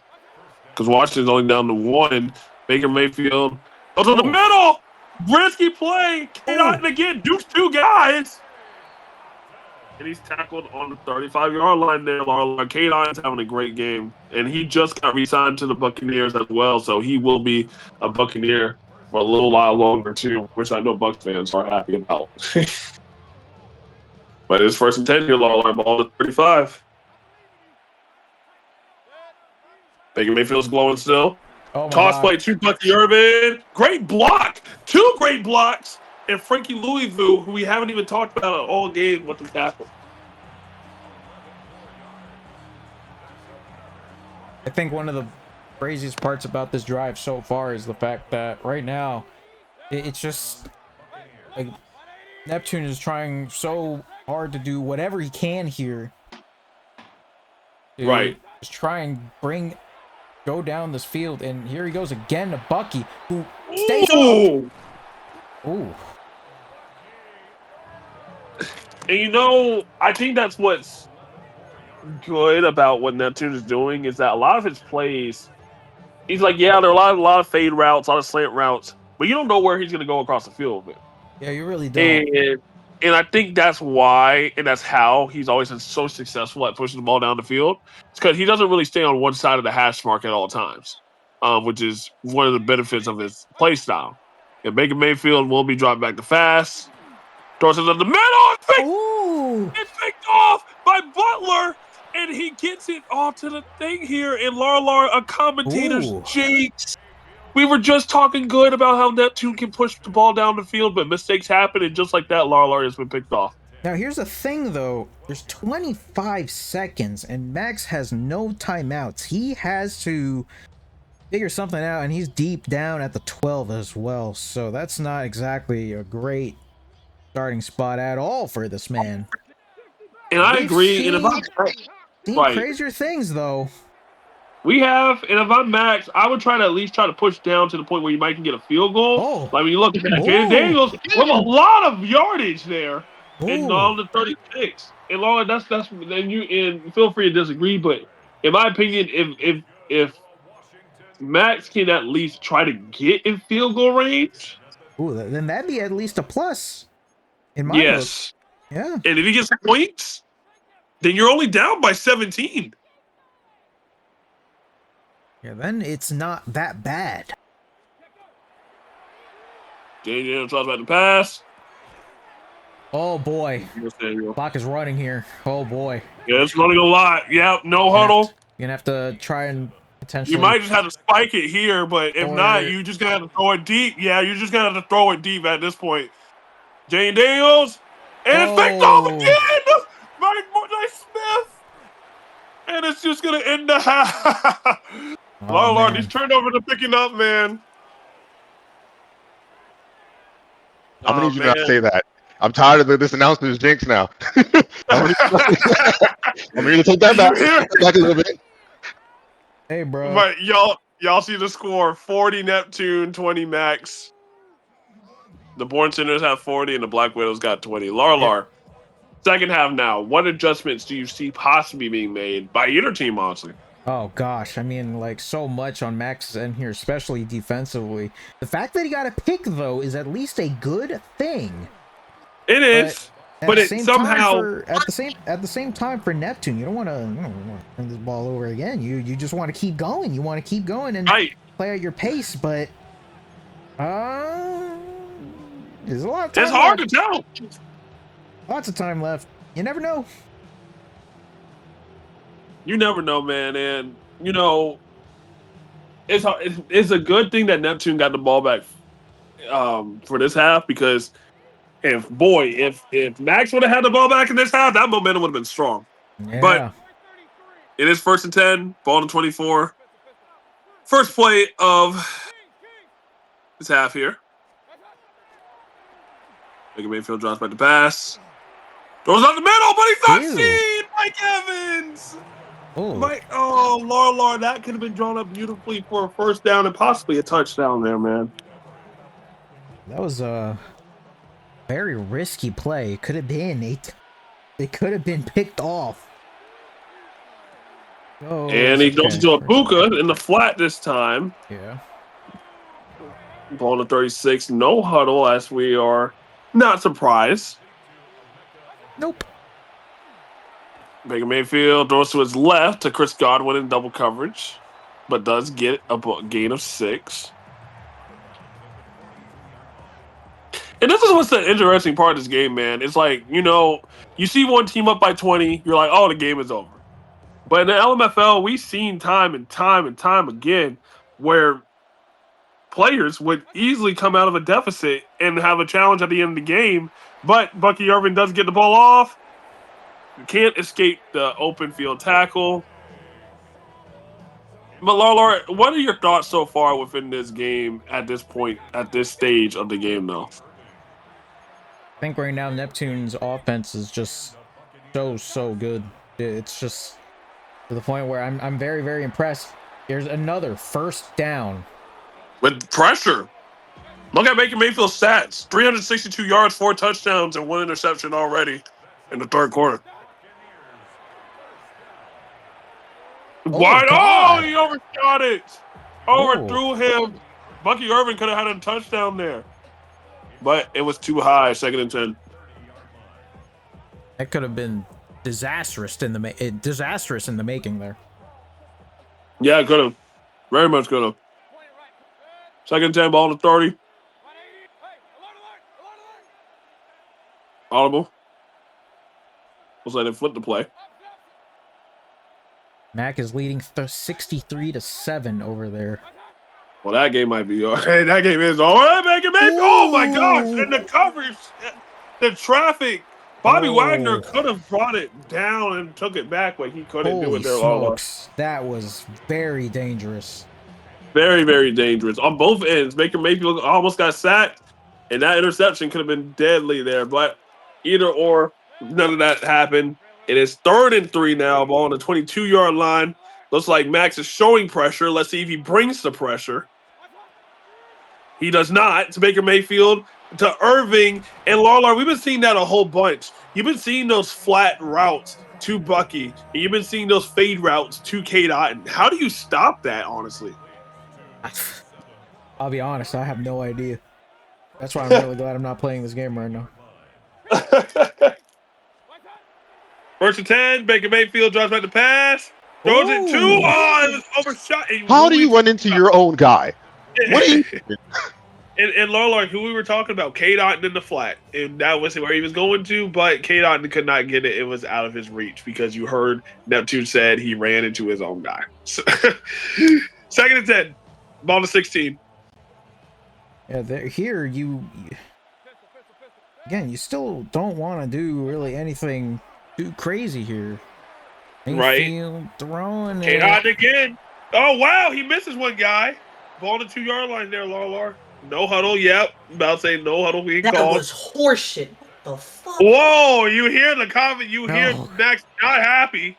S2: Because Washington's only down to 1. Baker Mayfield goes to the middle. Risky play. K-Dot again. Dukes 2 guys. And he's tackled on the 35-yard line there. Larlar. K-Dot's having a great game. And he just got re-signed to the Buccaneers as well. So he will be a Buccaneer for a little while longer, too, which I know Bucs fans are happy about. But his first and 10 here, Larlar, ball to 35. Baker Mayfield's blowing still.
S1: Oh my
S2: Toss
S1: God.
S2: play to Bucky Irvin. Great block. 2 great blocks. And Frankie Louisville, who we haven't even talked about all game, with the tackle.
S1: I think one of the craziest parts about this drive so far is the fact that right now it's just like Neptune is trying so hard to do whatever he can here to
S2: Right.
S1: just try and go down this field, and here he goes again to Bucky, who stays up. Ooh.
S2: And I think that's what's good about what Neptune is doing is that a lot of his plays, he's like, yeah, there are a lot of fade routes, a lot of slant routes, but you don't know where he's going to go across the field with.
S1: Yeah, you really don't.
S2: And I think that's why, and that's how he's always been so successful at pushing the ball down the field. It's because he doesn't really stay on one side of the hash mark at all times, which is one of the benefits of his play style. And Baker Mayfield will be dropped back to fast. Throws it in the middle. It's picked off by Butler, and he gets it off to the thing here. And Larlar, a commentator's jinx. We were just talking good about how Neptune can push the ball down the field, but mistakes happen, and just like that, Larlar has been picked off.
S1: Now, here's the thing, though. There's 25 seconds, and Max has no timeouts. He has to figure something out, and he's deep down at the 12 as well. So that's not exactly a great starting spot at all for this man.
S2: And I agree. And if I'm
S1: crazier things, though.
S2: We have, and if I'm Max, I would try to at least try to push down to the point where you might can get a field goal. Like when you look at that, Jaden Daniels with a lot of yardage there, and on the 36. And long that's then and feel free to disagree, but in my opinion, if Max can at least try to get in field goal range,
S1: then that'd be at least a plus. In my book. Yeah.
S2: And if he gets points, then you're only down by 17.
S1: Yeah, then it's not that bad.
S2: Daniel tries about the pass.
S1: Oh boy. Clock is running here. Oh boy.
S2: Yeah, it's running a lot. Yep, no huddle.
S1: You're gonna have to try and potentially.
S2: You might just have to spike it here, but if not, you just gonna have to throw it deep. Yeah, you're just gonna have to throw it deep at this point. Jane Daniels, and it's picked off again by Smith, and it's just gonna end the half. Larlar, these turnovers are picking up, man.
S3: I'm gonna need you not to say that. I'm tired of this announcement's jinx now. I'm gonna take that back a little bit.
S1: Hey, bro.
S2: But y'all see the score: 40 Neptune, 20 Max. The Born Sinners have 40, and the Black Widows got 20. Larlar, second half now. What adjustments do you see possibly being made by either team, honestly?
S1: Oh gosh, I mean, like so much on Max's end here, especially defensively. The fact that he got a pick though is at least a good thing.
S2: It is, but it somehow
S1: at the same time for Neptune, you don't want to turn this ball over again. You just want to keep going. You want to keep going and play at your pace, but there's a lot of time.
S2: It's hard to tell.
S1: Lots of time left. You never know.
S2: You never know, man. And, it's a good thing that Neptune got the ball back for this half, because if Max would have had the ball back in this half, that momentum would have been strong. But
S1: Yeah.
S2: it is 1st and 10, ball to 24. First play of this half here. Baker Mayfield drops back to pass. Throws out the middle, but he's not seen. Mike Evans. Larlar, that could have been drawn up beautifully for a first down and possibly a touchdown there, man.
S1: That was a very risky play. It could have been it could have been picked off. Oh,
S2: and he goes into a Puka in the flat this time.
S1: Yeah.
S2: Ball to 36, no huddle, as we are not surprised.
S1: Nope.
S2: Baker Mayfield throws to his left to Chris Godwin in double coverage, but does get a gain of 6. And this is what's the interesting part of this game, man. It's like, you see one team up by 20, you're like, oh, the game is over. But in the LMFL, we've seen time and time and time again where players would easily come out of a deficit and have a challenge at the end of the game, but Bucky Irvin does get the ball off. You can't escape the open field tackle. But Larlar, what are your thoughts so far within this game at this point, at this stage of the game, though?
S1: I think right now Neptune's offense is just so good. It's just to the point where I'm very, very impressed. Here's another first down.
S2: With pressure. Look at Baker Mayfield's stats. 362 yards, 4 touchdowns, and 1 interception already in the third quarter. He overshot it. Overthrew him. Bucky Irvin could have had a touchdown there. But it was too high, 2nd and 10.
S1: That could have been disastrous in the making there.
S2: Yeah, it could have. Very much could have. 2nd and 10, ball to 30. Audible. Looks like they flipped the play.
S1: Mac is leading 63-7 over there.
S2: Well, that game might be all right. That game is all right. Oh my gosh! And the coverage, the traffic. Bobby Wagner could have brought it down and took it back, but he couldn't do it there.
S1: Smokes. That was very dangerous.
S2: Very, very dangerous on both ends. Baker Mayfield almost got sacked, and that interception could have been deadly there. But either or, none of that happened. It is 3rd and 3 now, ball on the 22-yard line. Looks like Max is showing pressure. Let's see if he brings the pressure. He does not. To Baker Mayfield, to Irving, and Larlar. We've been seeing that a whole bunch. You've been seeing those flat routes to Bucky, and you've been seeing those fade routes to K-Dot. How do you stop that, honestly?
S1: I'll be honest, I have no idea. That's why I'm really glad I'm not playing this game right now.
S2: 1st and 10, Baker Mayfield drops back to pass. Throws it to, it was overshot.
S3: How do you run into your own guy? What are you doing?
S2: And Larlar, who we were talking about, K-Dot in the flat. And that was where he was going to, but K-Dot could not get it. It was out of his reach because you heard Neptune said he ran into his own guy. So, 2nd and 10, ball to 16.
S1: Yeah, here you still don't want to do really anything too crazy here.
S2: Right.
S1: Throwing
S2: K-Dot again. Oh, wow. He misses one guy. Ball to 2-yard line there, Larlar. No huddle. Yep. About to say no huddle being called.
S4: That was horseshit. What the fuck?
S2: Whoa. You hear the comment. You hear Max not happy.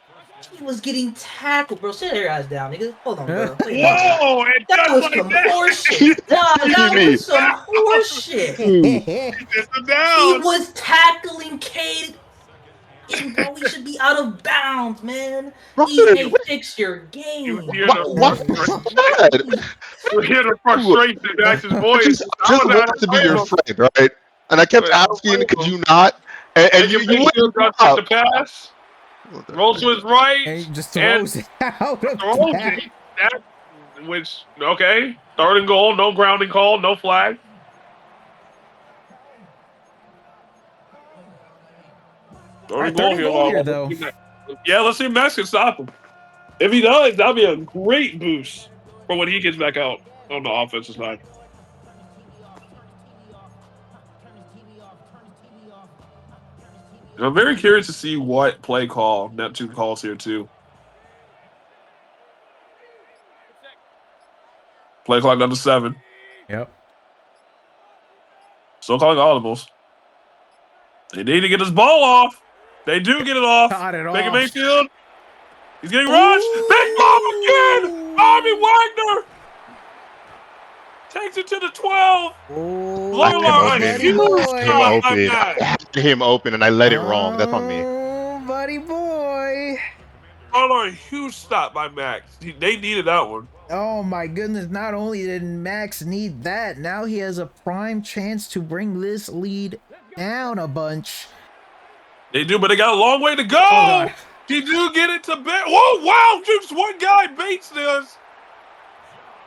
S4: He was getting tackled, bro. Sit your ass down, nigga. Hold on, bro.
S2: Whoa.
S4: That was some horseshit. That was some horseshit. He was tackling Cade. Bro, we should be out of bounds, man. EA, fix your game.
S2: You hear the frustration in Max's voice.
S3: Just wanted to be your friend, right? And I kept asking, could you not? And you wouldn't
S2: out the pass. Rolls to his right.
S1: And he just throws it out.
S2: Which, okay. 3rd and goal. No grounding call. No flag. Third goal here,
S1: though.
S2: Yeah, let's see if Max can stop him. If he does, that'll be a great boost for when he gets back out on the offensive side. And I'm very curious to see what play call Neptune calls here too. Play clock down to 7.
S1: Yep.
S2: Still calling audibles. They need to get his ball off. They do get it off.
S1: Got it
S2: Baker
S1: off.
S2: Mayfield. He's getting rushed. Big bomb again. Bobby Wagner takes it to the 12. Larlar, a huge stop by Max.
S3: I had him open and I let it wrong. That's on me.
S1: Oh, buddy boy.
S2: Larlar, a huge stop by Max. They needed that one.
S1: Oh my goodness, not only did Max need that, now he has a prime chance to bring this lead down a bunch.
S2: They do, but they got a long way to go.
S1: Oh,
S2: They do get it to bet. Whoa, wow, just one guy baits this.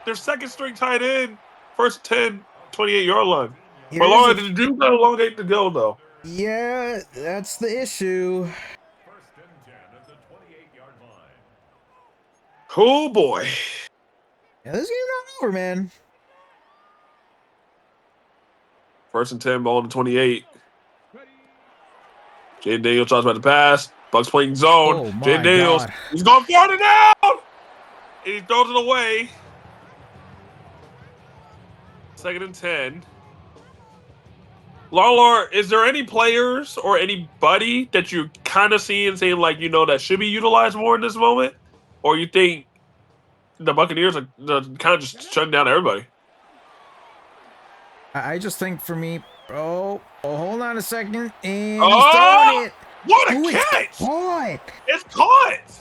S2: Their second string tight end, first 10, 28-yard line. But Larlar, they do got a long way to go, though.
S1: Yeah, that's the issue.
S2: Oh, boy.
S1: Yeah, this game's not over, man.
S2: First and 10, ball on the 28. Jaden Daniels tries about the pass. Bucks playing zone.
S1: Oh, my
S2: Jaden Daniels,
S1: God.
S2: he's going farther down. And he throws it away. Second and 10. Larlar, is there any players or anybody that you kind of see and saying, like, that should be utilized more in this moment? Or you think the Buccaneers are kind of just shutting down everybody?
S1: I just think for me, hold on a second, and he's throwing it.
S2: What a
S1: Ooh,
S2: catch!
S1: It's caught.
S2: It's caught!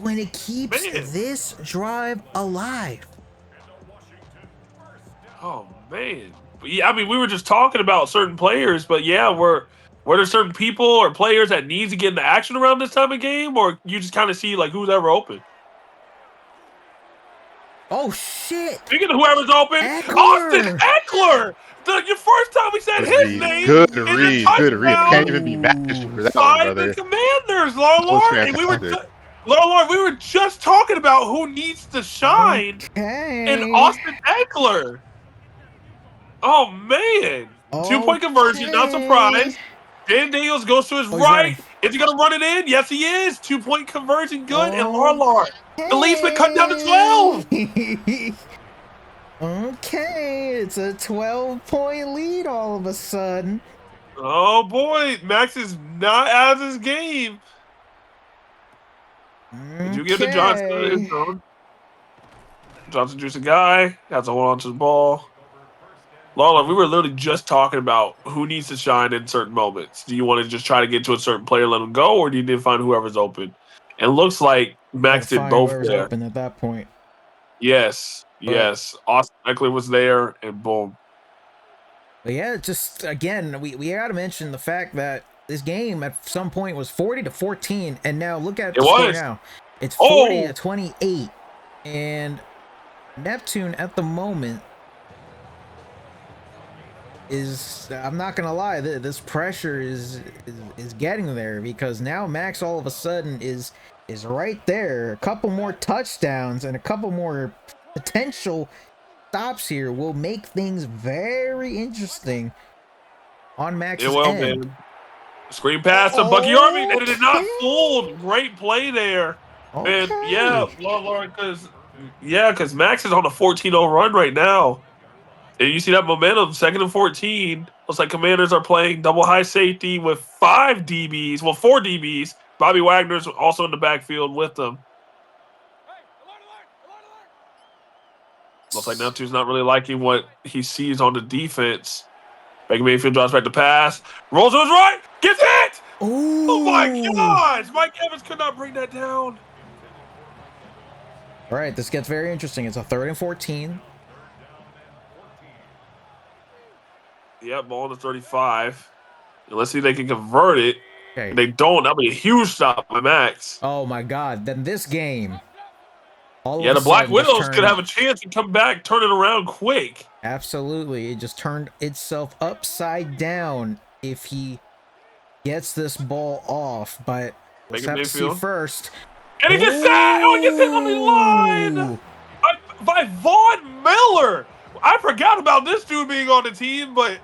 S1: When it keeps this drive alive.
S2: Oh, man. Yeah, I mean, we were just talking about certain players, but yeah, were there certain people or players that need to get into action around this time of game, or you just kind of see, like, who's ever open?
S1: Oh, shit.
S2: Speaking of whoever's open, Austin Eckler! Your first time we said his name.
S3: Good read. Can't even be mad for that one,
S2: By
S3: brother.
S2: the Commanders, Larlar. And we were just talking about who needs to shine. And Austin Eckler. Oh, man. 2-point conversion, not surprised. Dan Daniels goes to his right. Is he going to run it in? Yes, he is. 2-point conversion, good. And Larlar. The lead's been cut down to 12.
S1: Okay, it's a 12-point lead all of a sudden.
S2: Oh, boy. Max is not out of his game. Did you get the Johnson? Johnson juice a guy. Has to hold on to the ball. Larlar, we were literally just talking about who needs to shine in certain moments. Do you want to just try to get to a certain player, let him go, or do you need to find whoever's open? And it looks like Max did both there.
S1: Open at that point.
S2: Yes. Austin Eckler was there, and boom.
S1: But yeah, just again, we got to mention the fact that this game at some point was 40-14, and now look at the score now. It's 40-28, and Neptune at the moment is, I'm not gonna lie, this pressure is getting there, because now Max all of a sudden is right there. A couple more touchdowns and a couple more potential stops here will make things very interesting on Max's end.
S2: Man. Screen pass to Bucky Army, and it did not fold. Great play there. And because Max is on a 14-0 run right now. And you see that momentum, 2nd and 14. Looks like Commanders are playing double high safety with 4 DBs. Bobby Wagner's also in the backfield with them. Looks like Neptune's not really liking what he sees on the defense. Baker Mayfield drops back to pass. Rolls to his right. Gets hit!
S1: Ooh.
S2: Oh, my gosh. Mike Evans could not bring that down.
S1: All right, this gets very interesting. It's a 3rd and 14.
S2: Yep, ball on the 35. And let's see if they can convert it.
S1: Okay.
S2: If they don't, that'll be a huge stop by Max.
S1: Oh, my God. Then this game.
S2: The Black Widows could have a chance to come back, turn it around quick.
S1: Absolutely. It just turned itself upside down if he gets this ball off. But let's have to see first.
S2: And he gets that! Oh, he gets hit on the line! by Vaughn Miller. I forgot about this dude being on the team, but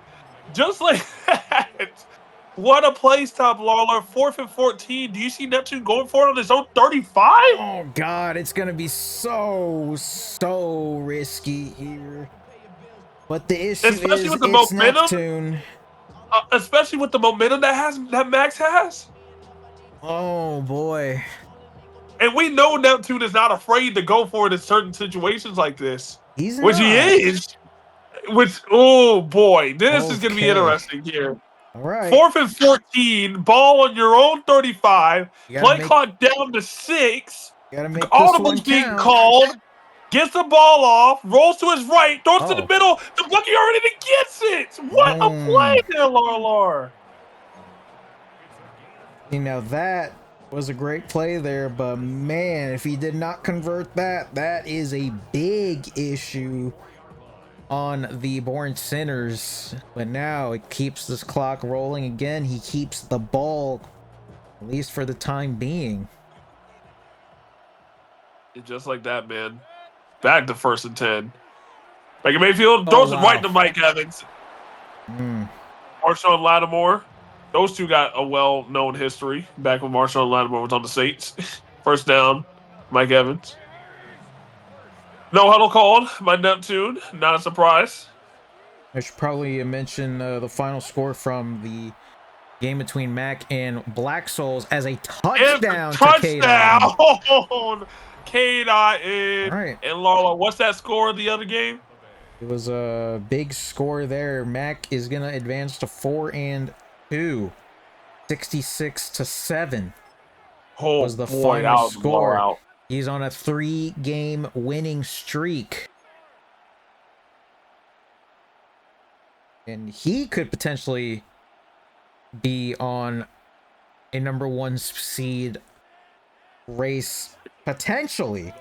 S2: just like that, what a play stop, Larlar. 4th and 14. Do you see Neptune going for it on his own 35?
S1: Oh, God. It's going to be so risky here. But the issue
S2: Especially
S1: is
S2: with the
S1: it's
S2: momentum.
S1: Neptune.
S2: Especially with the momentum that Max has.
S1: Oh, boy.
S2: And we know Neptune is not afraid to go for it in certain situations like this.
S1: He's
S2: Which he
S1: not.
S2: is. Which, oh boy, this is going to be
S1: Okay.
S2: interesting here.
S1: All right.
S2: 4th and 14, ball on your own 35, play clock down to 6.
S1: Gotta make this
S2: Audibles
S1: one
S2: being
S1: count.
S2: called. Gets the ball off, rolls to his right, throws to the
S1: Oh.
S2: middle. The bookie already gets it. What a play there, Larlar.
S1: You know, that was a great play there, but man, if he did not convert that, that is a big issue on the Born Sinners. But now it keeps this clock rolling again. He keeps the ball, at least for the time being.
S2: Just like that, man. Back to 1st and 10. Baker Mayfield throws it right to Mike Evans. Marshawn Lattimore. Those two got a well-known history back when Marshawn Lattimore was on the Saints. 1st down, Mike Evans. No huddle called by Neptune. Not a surprise.
S1: I should probably mention the final score from the game between Mac and Black Souls as a touchdown to
S2: Touchdown! K-Dot in.
S1: All right.
S2: And Larlar, what's that score of the other game?
S1: It was a big score there. Mac is going to advance to 4-2. 66-7 was the final score. He's on a 3-game winning streak. And he could potentially be on a #1 seed race, potentially,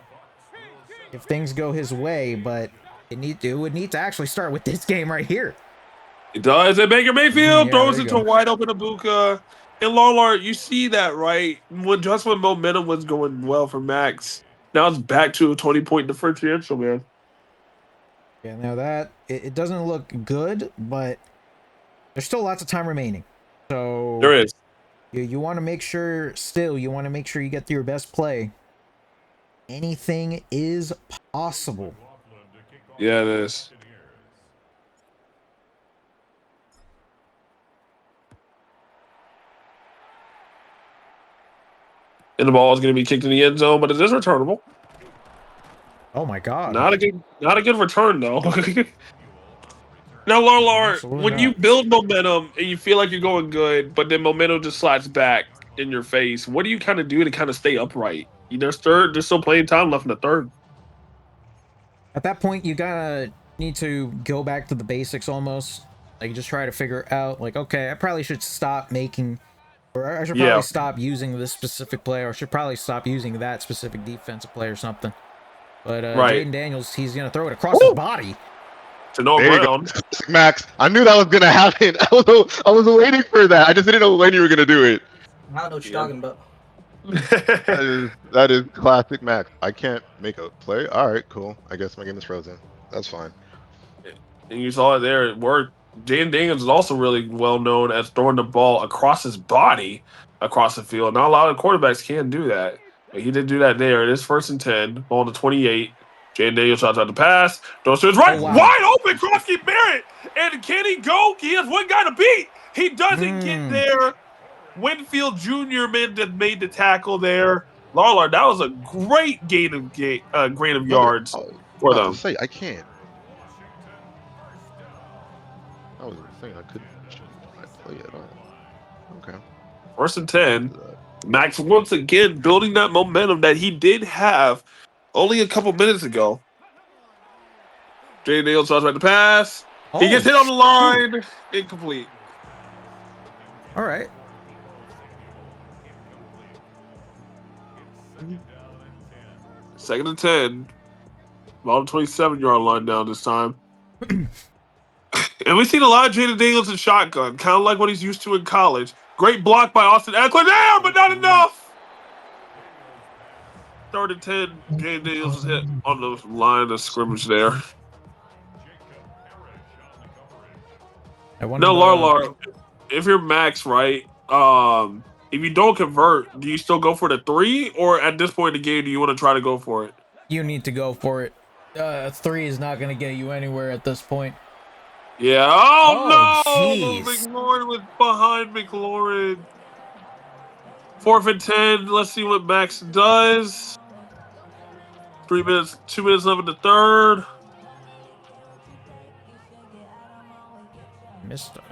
S1: if things go his way, but it would need to actually start with this game right here.
S2: It does. And Baker Mayfield throws it to wide open Ibuka. And Larlar, you see that, right? When momentum was going well for Max, now it's back to a 20-point differential, man.
S1: Yeah, now that it doesn't look good, but there's still lots of time remaining. So
S2: there is.
S1: You want to make sure you get your best play. Anything is possible.
S2: Yeah, it is. And the ball is going to be kicked in the end zone, but it is returnable.
S1: Oh my God!
S2: Not a good return though. Now, Larlar, when you build momentum and you feel like you're going good, but then momentum just slides back in your face, what do you kind of do to kind of stay upright? There's still plenty of time left in the third.
S1: At that point, you need to go back to the basics almost. Like, just try to figure out, like, okay, I probably should stop making, or I should probably stop using this specific play, or I should probably stop using that specific defensive play or something. But Jaden Daniels, he's going to throw it across his body.
S2: To no ground.
S3: Max, I knew that was going to happen. I was waiting for that. I just didn't know when you were going to do it.
S4: I don't know what you're talking about.
S3: that is classic Max. I can't make a play. All right, cool. I guess my game is frozen. That's fine.
S2: And you saw it there. It worked. Jaden Daniels is also really well known as throwing the ball across his body across the field. Not a lot of quarterbacks can do that. But he did do that there. It is 1st and 10. Ball to 28. Jaden Daniels tries out the pass. Throws to his right. Oh, wow. Wide open. Krosky Barrett. And can he go? He has one guy to beat. He doesn't get there. Winfield Jr. made the tackle there. Larlar, that was a great gain of yards for them.
S3: I can't. I was saying I couldn't play at all. Okay.
S2: 1st and 10. Max once again building that momentum that he did have only a couple minutes ago. Jaden Daniels tries right to pass. He gets hit on the line. Incomplete.
S1: All right.
S2: Second and 10. Ball 27-yard line down this time. And we've seen a lot of Jaden Daniels in shotgun, kind of like what he's used to in college. Great block by Austin Eckler there, but not enough. 3rd and 10. Jaden Daniels is hit on the line of scrimmage there. No, Larlar, if you're Max, right? If you don't convert, do you still go for the 3, or at this point in the game, do you want to try to go for it?
S1: You need to go for it. 3 is not going to get you anywhere at this point.
S2: Yeah. Oh, no!
S1: Jeez.
S2: McLaurin was behind McLaurin. 4th and 10. Let's see what Max does. 2 minutes left in the 3rd.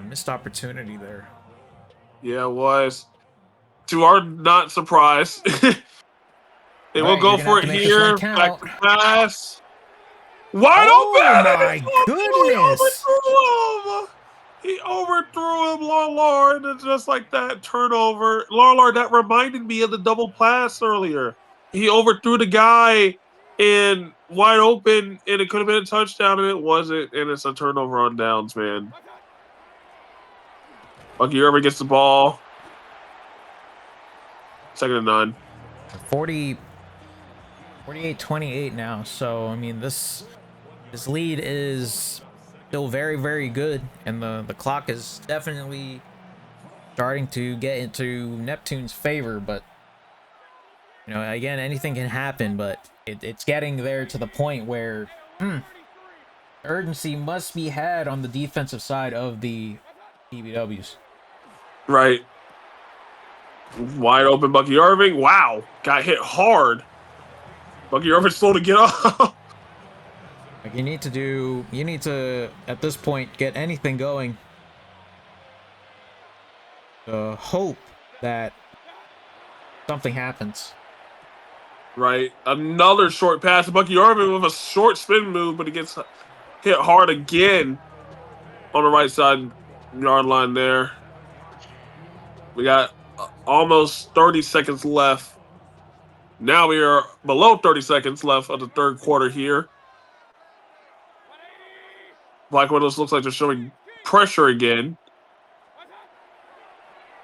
S1: Missed opportunity there.
S2: Yeah, it was. To our not surprise. They will go for it here. Back to pass. Wide open!
S1: My goodness!
S2: He overthrew him, Larlar, and it's just like that turnover. Larlar, that reminded me of the double pass earlier. He overthrew the guy and wide open, and it could have been a touchdown, and it wasn't. And it's a turnover on downs, man. Bucky Irving gets the ball. 2nd and 9.
S1: 48-28 now. So I mean, this lead is still very, very good, and the clock is definitely starting to get into Neptune's favor. But you know, again, anything can happen. But it's getting there to the point where urgency must be had on the defensive side of the BBWs.
S2: Right. Wide open, Bucky Irving. Wow. Got hit hard. Bucky Irving's slow to get off.
S1: Like you need to, at this point, get anything going. Hope that something happens.
S2: Right. Another short pass to Bucky Irving with a short spin move, but he gets hit hard again on the right side yard line there. We got almost 30 seconds left. Now we are below 30 seconds left of the 3rd quarter here. Black Widows looks like they're showing pressure again.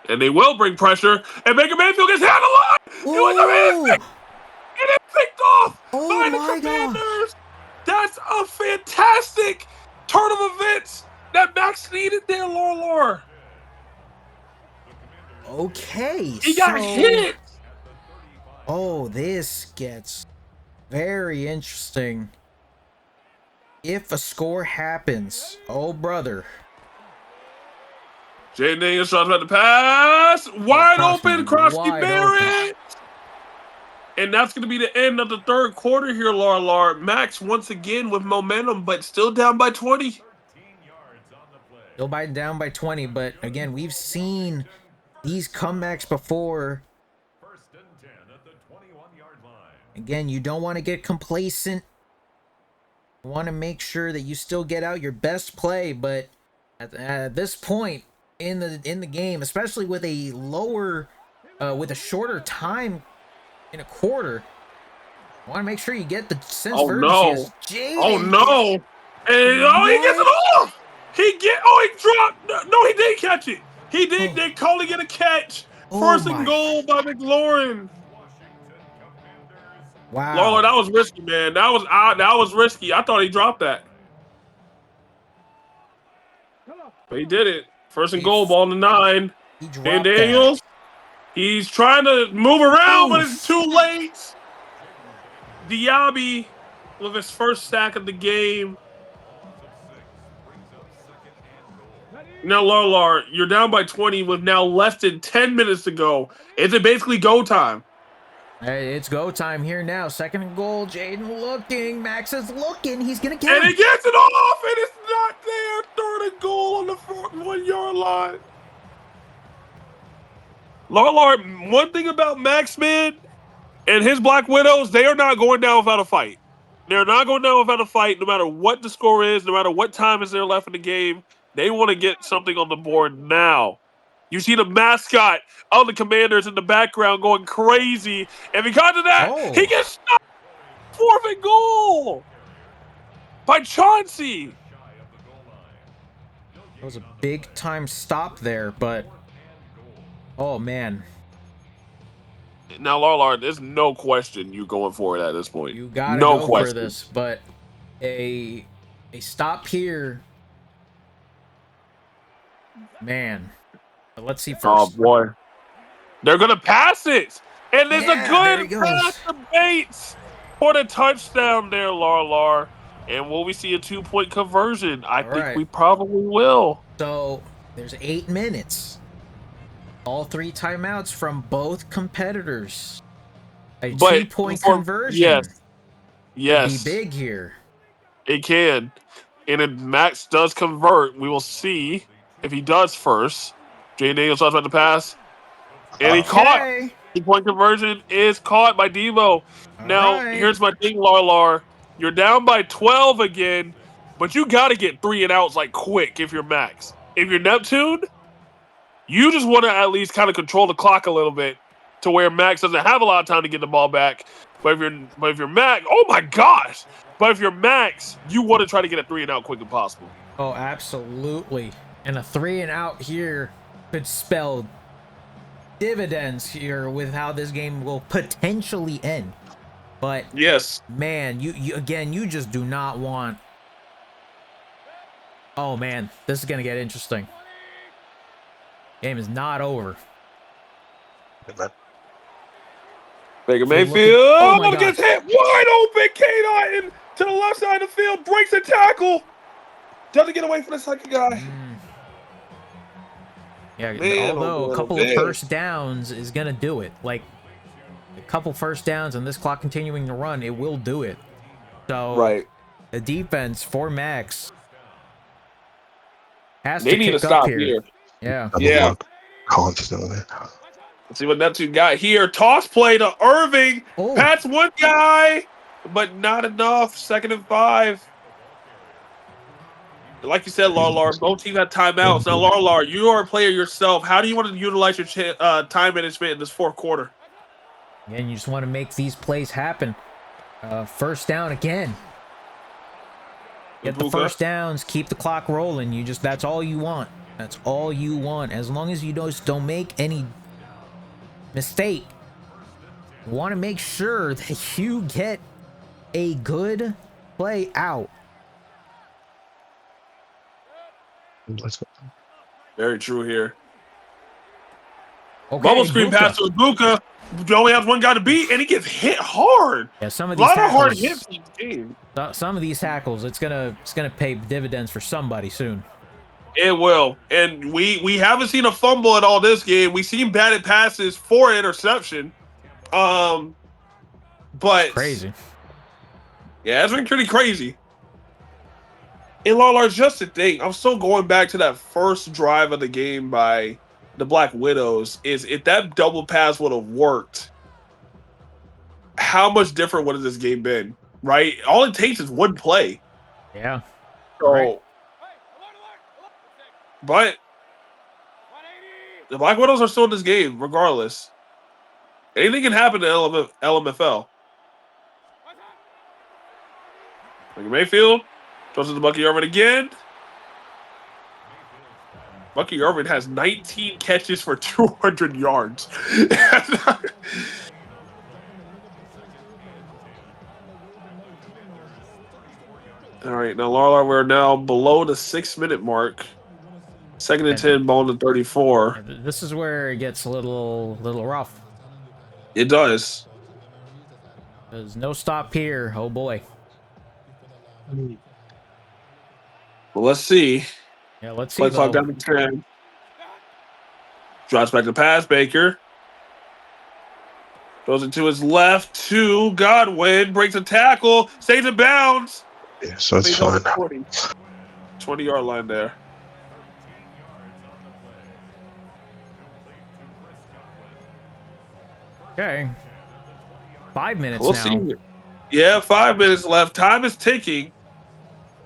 S2: And they will bring pressure. And Baker Mayfield gets hit on the line. It was amazing. And it picked off by the Commanders. That's a fantastic turn of events that Max needed there, Larlar.
S1: Okay,
S2: he got hit.
S1: Oh, this gets very interesting. If a score happens, oh brother.
S2: Jaden Daniels tries about the pass. Wide open, Crosby Barrett. And that's going to be the end of the 3rd quarter here, Larlar. Max once again with momentum, but still down by 20.
S1: Still down by 20, but again, we've seen these comebacks before. Again, you don't want to get complacent. You want to make sure that you still get out your best play, but at this point in the game, especially with a shorter time in a quarter, you want to make sure you get the sense of urgency.
S2: Oh no! And he gets it off. He dropped. No, he didn't catch it. He did. They're calling it a catch. 1st and goal by McLaurin.
S1: Wow.
S2: Larlar, that was risky, man. That was risky. I thought he dropped that. But he did it. 1st and goal, ball to 9. And Daniels, he's trying to move around, but it's too late. Diaby with his 1st sack of the game. Now, Larlar, you're down by 20 with now less than 10 minutes to go. Is it basically go time?
S1: Hey, it's go time here now. 2nd and goal. Jaden looking. Max is looking. He's going to get
S2: And he gets it off, and it's not there. 3rd and goal on the 1 yard line. Larlar, one thing about Max, man, and his Black Widows, they are not going down without a fight. They're not going down without a fight, no matter what the score is, no matter what time is there left in the game. They want to get something on the board now. You see the mascot of the Commanders in the background going crazy. And because of that, he gets stopped. 4th and goal by Chauncey.
S1: That was a big time stop there, but oh man.
S2: Now, Larlar, there's no question you going for it at this point.
S1: You gotta
S2: no
S1: go
S2: question.
S1: for this, but a stop here, man. Let's see first.
S2: Oh boy, they're gonna pass it, and there's a
S1: there he
S2: good
S1: goes.
S2: pass to Bates for the touchdown there, Larlar. And will we see a 2-point conversion? I think we probably will.
S1: So there's 8 minutes. All 3 timeouts from both competitors. A 2-point conversion.
S2: Yes.
S1: Could be big here.
S2: It can. And if Max does convert, we will see if he does first. Jay Daniels talks about the pass. And he caught. 2-point conversion is caught by Devo. Now, here's my thing, Larlar. You're down by 12 again, but you got to get 3 and outs like quick if you're Max. If you're Neptune, you just want to at least kind of control the clock a little bit to where Max doesn't have a lot of time to get the ball back. But if you're Max, oh my gosh! But if you're Max, you want to try to get a 3 and out quick as possible.
S1: Oh, absolutely. And a 3 and out here could spell dividends here with how this game will potentially end. But
S2: yes,
S1: man, you just do not want. Oh man, this is gonna get interesting. Game is not over.
S2: Baker Mayfield gets hit wide open. K-Dot to the left side of the field, breaks a tackle. Doesn't get away from the second guy.
S1: Yeah, man, although a couple of first downs is gonna do it. Like a couple first downs and this clock continuing to run, it will do it. So the defense for Max has to
S2: need to
S1: stop
S2: stop
S1: here. Yeah.
S2: Let's see what Neptune got here. Toss play to Irving. Pat's one guy, but not enough. 2nd and 5. Like you said, Larlar, both teams have timeouts. Now, Larlar, you are a player yourself. How do you want to utilize your time management in this 4th quarter?
S1: And you just want to make these plays happen. First down again. Get the first downs. Keep the clock rolling. That's all you want. That's all you want. As long as you just don't make any mistake. You want to make sure that you get a good play out.
S2: Very true here.
S1: Okay,
S2: bubble screen pass to Ibuka. You only have one guy to beat, and he gets hit hard.
S1: Yeah, some of
S2: these hard hits in the game.
S1: Some of these tackles, it's gonna pay dividends for somebody soon.
S2: It will, and we haven't seen a fumble at all this game. We've seen batted passes for interception, but
S1: it's crazy.
S2: Yeah, it's been pretty crazy. And Larlar, just to think, I'm still going back to that first drive of the game by the Black Widows. Is if that double pass would have worked, how much different would have this game been? Right? All it takes is one play.
S1: Yeah.
S2: So, but the Black Widows are still in this game, regardless. Anything can happen to LMFL. Baker Mayfield throws it to Bucky Irvin again. Bucky Irvin has 19 catches for 200 yards. All right, now Larlar, we're now below the 6-minute mark. 2nd and 10, ball to 34.
S1: This is where it gets a little rough.
S2: It does.
S1: There's no stop here. Oh boy.
S2: Well, let's see.
S1: Yeah, let's see.
S2: Play clock down to 10. Drops back to pass. Baker throws it to his left to Godwin. Breaks a tackle. Stays in bounds.
S3: Yeah, so it's fine.
S2: 20-yard line there.
S1: Okay. 5 minutes
S2: We'll
S1: now.
S2: see. Yeah, 5 minutes left. Time is ticking.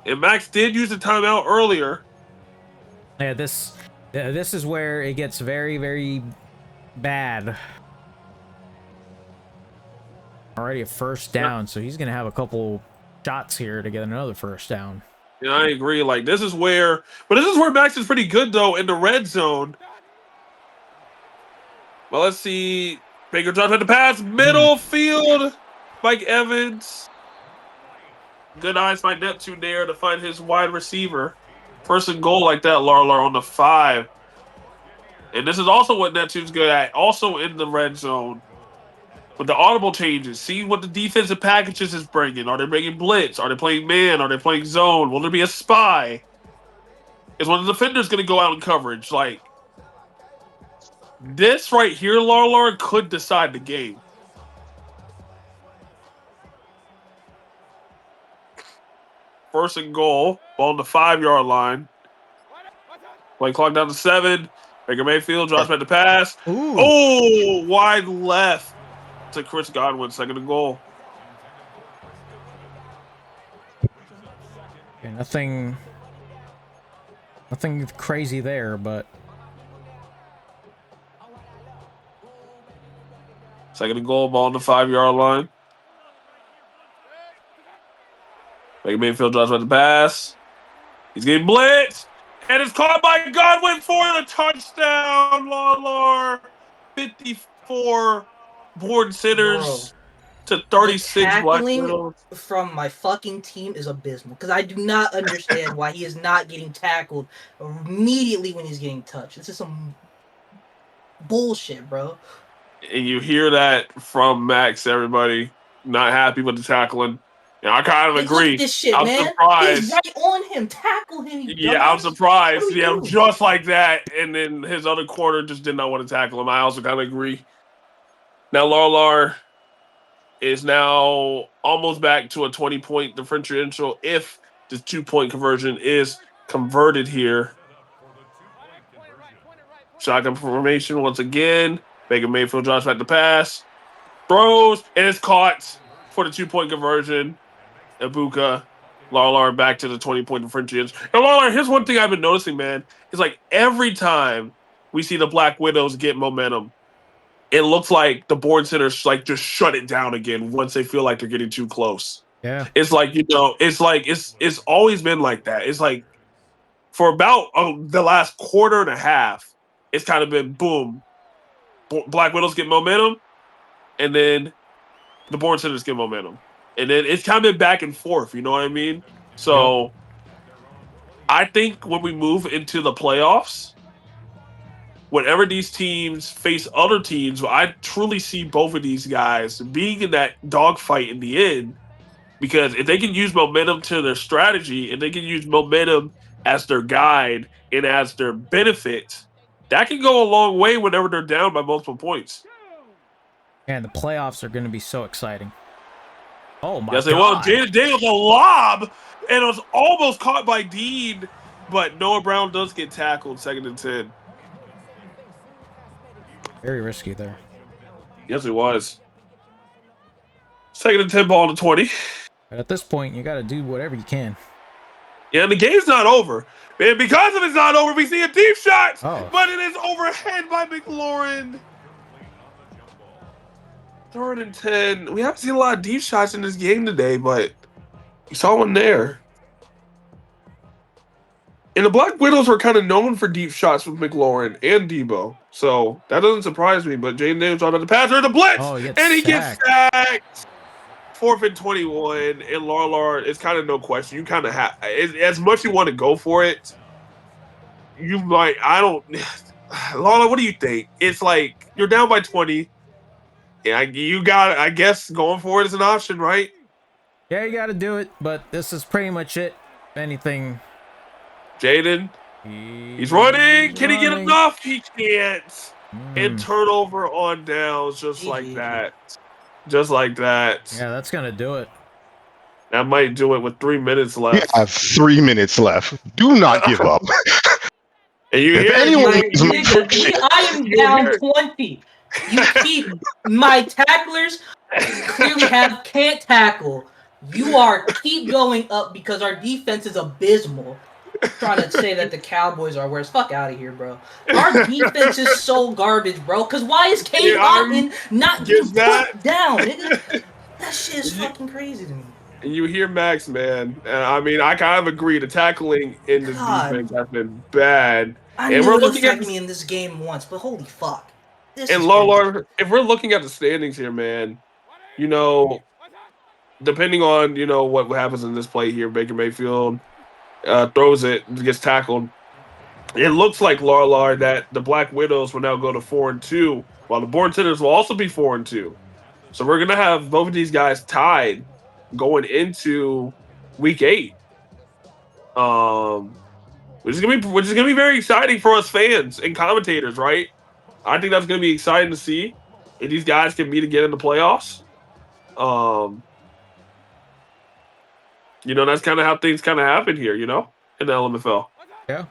S2: And Max did use the timeout earlier.
S1: Yeah, this is where it gets very, very bad. Already a first down, so he's gonna have a couple shots here to get another first down.
S2: Yeah, I agree. Like this is where Max is pretty good though in the red zone. Well, let's see. Baker drops at the pass. Middle field. Mike Evans. Good eyes by Neptune there to find his wide receiver. First and goal like that, Larlar on the 5. And this is also what Neptune's good at. Also in the red zone. With the audible changes. See what the defensive packages is bringing. Are they bringing blitz? Are they playing man? Are they playing zone? Will there be a spy? Is one of the defenders going to go out in coverage? Like, this right here, Larlar, could decide the game. First and goal. Ball on the 5-yard line. Play clock down to 7. Baker Mayfield drops back to pass.
S1: Ooh.
S2: Oh, wide left to Chris Godwin. Second and goal.
S1: Okay, nothing crazy there, but
S2: Second and goal. Ball on the 5-yard line. Baker Mayfield drops back to pass. He's getting blitzed. And it's caught by Godwin for the touchdown, Larlar. 54 board sitters to 36 Black Widows.
S4: From my fucking team is abysmal because I do not understand why he is not getting tackled immediately when he's getting touched. This is some bullshit, bro.
S2: And you hear that from Max, everybody. Not happy with the tackling. Yeah, I kind of agree.
S4: Look at this shit,
S2: I'm
S4: man.
S2: surprised.
S4: He's right on him. Tackle him.
S2: Yeah, I'm surprised. Yeah, just like that. And then his other corner just did not want to tackle him. I also kind of agree. Now, Larlar is now almost back to a 20-point differential if the 2-point conversion is converted here. Shotgun formation once again. Baker Mayfield drops back the pass. Throws, and it's caught for the 2-point conversion. Ibuka, Larlar back to the 20-point differential. And Larlar, here's one thing I've been noticing, man. It's like every time we see the Black Widows get momentum, it looks like the board centers like just shut it down again once they feel like they're getting too close.
S1: yeah.
S2: It's like, it's always been like that. It's like for about the last quarter and a half, it's kind of been boom. Black Widows get momentum, and then the board centers get momentum. And then it's kind of been back and forth, you know what I mean? So I think when we move into the playoffs, whenever these teams face other teams, I truly see both of these guys being in that dogfight in the end. Because if they can use momentum to their strategy, and they can use momentum as their guide and as their benefit, that can go a long way whenever they're down by multiple points.
S1: And the playoffs are going to be so exciting. Oh my
S2: God.
S1: God.
S2: Well, Jaden Daniels a lob, and it was almost caught by Dean, but Noah Brown does get tackled, 2nd and 10.
S1: Very risky there.
S2: Yes, it was. 2nd and 10, ball on the 20.
S1: But at this point, you got to do whatever you can.
S2: Yeah, and the game's not over. And because of it's not over, we see a deep shot, but it is overhead by McLaurin. 3rd and 10. We haven't seen a lot of deep shots in this game today, but you saw one there. And the Black Widows were kind of known for deep shots with McLaurin and Debo. So that doesn't surprise me. But Jaden Daniels on the passer, the blitz, and he gets sacked. 4th and 21. And Larlar, it's kind of no question. You kind of have, as much you want to go for it, you might, Larlar, what do you think? It's like you're down by 20. Yeah, you got it. I guess going for it is an option, right?
S1: Yeah, you got to do it, but this is pretty much it. If anything.
S2: Jaden, he's running. Can he get enough? He can't. And turnover on downs just like that. Just like that.
S1: Yeah, that's going to do it.
S2: That might do it with 3 minutes left.
S3: We have 3 minutes left. Do not give up.
S2: And you
S3: if
S2: hear
S3: anyone
S4: I am down 20. You keep my tacklers clearly can't tackle. You keep going up because our defense is abysmal. Trying to say that the Cowboys are worse. Fuck out of here, bro. Our defense is so garbage, bro. Because why is Cade Otton not getting put down? That shit is fucking crazy to me.
S2: And you hear Max, man. I mean, I kind of agree. The tackling in this defense has been bad.
S4: I knew it affected me in this game once, but holy fuck.
S2: And Larlar, if we're looking at the standings here, man, depending on what happens in this play here, Baker Mayfield throws it, gets tackled. It looks like Larlar that the Black Widows will now go to 4-2, while the Born Sinners will also be 4-2. So we're gonna have both of these guys tied going into week 8. Which is gonna be very exciting for us fans and commentators, right? I think that's gonna be exciting to see if these guys can meet again in the playoffs. That's kind of how things kind of happen here, in the LMFL.
S1: Yeah.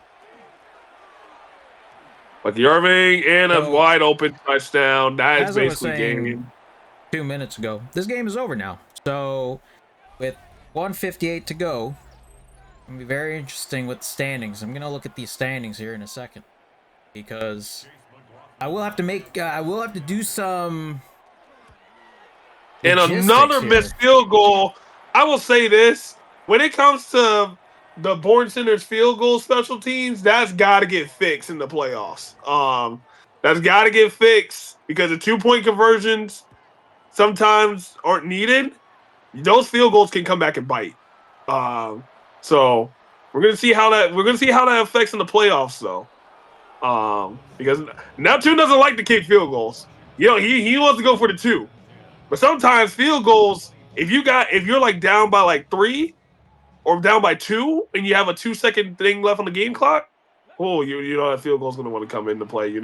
S2: But the Irving and a wide open touchdown. That is basically game.
S1: 2 minutes ago. This game is over now. So with 1:58 to go, it's gonna be very interesting with the standings. I'm gonna look at these standings here in a second because I will have to do some.
S2: And another missed field goal. I will say this: when it comes to the Born Sinners field goal special teams, that's got to get fixed in the playoffs. That's got to get fixed because the 2-point conversions sometimes aren't needed. Those field goals can come back and bite. So we're gonna see how that affects in the playoffs, though. Because Neptune doesn't like to kick field goals. He wants to go for the 2. But sometimes field goals, if you're like down by like 3 or down by 2 and you have a 2-second thing left on the game clock, that field goal is going to want to come into play,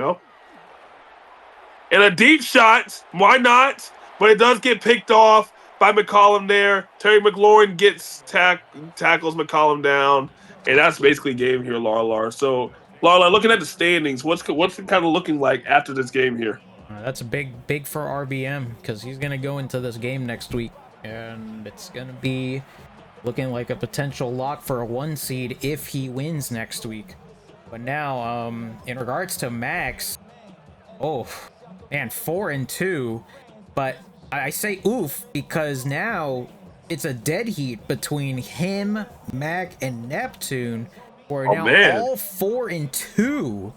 S2: And a deep shot, why not? But it does get picked off by McCollum there. Terry McLaurin gets tackles McCollum down, and that's basically game here, Larlar. So, Larlar, looking at the standings, what's it kind of looking like after this game here?
S1: That's a big for RBM because he's gonna go into this game next week, and it's gonna be looking like a potential lock for a 1 seed if he wins next week. But now, in regards to Max, oh man, 4-2, but I say oof because now it's a dead heat between him, Mac, and Neptune. We're now all 4-2.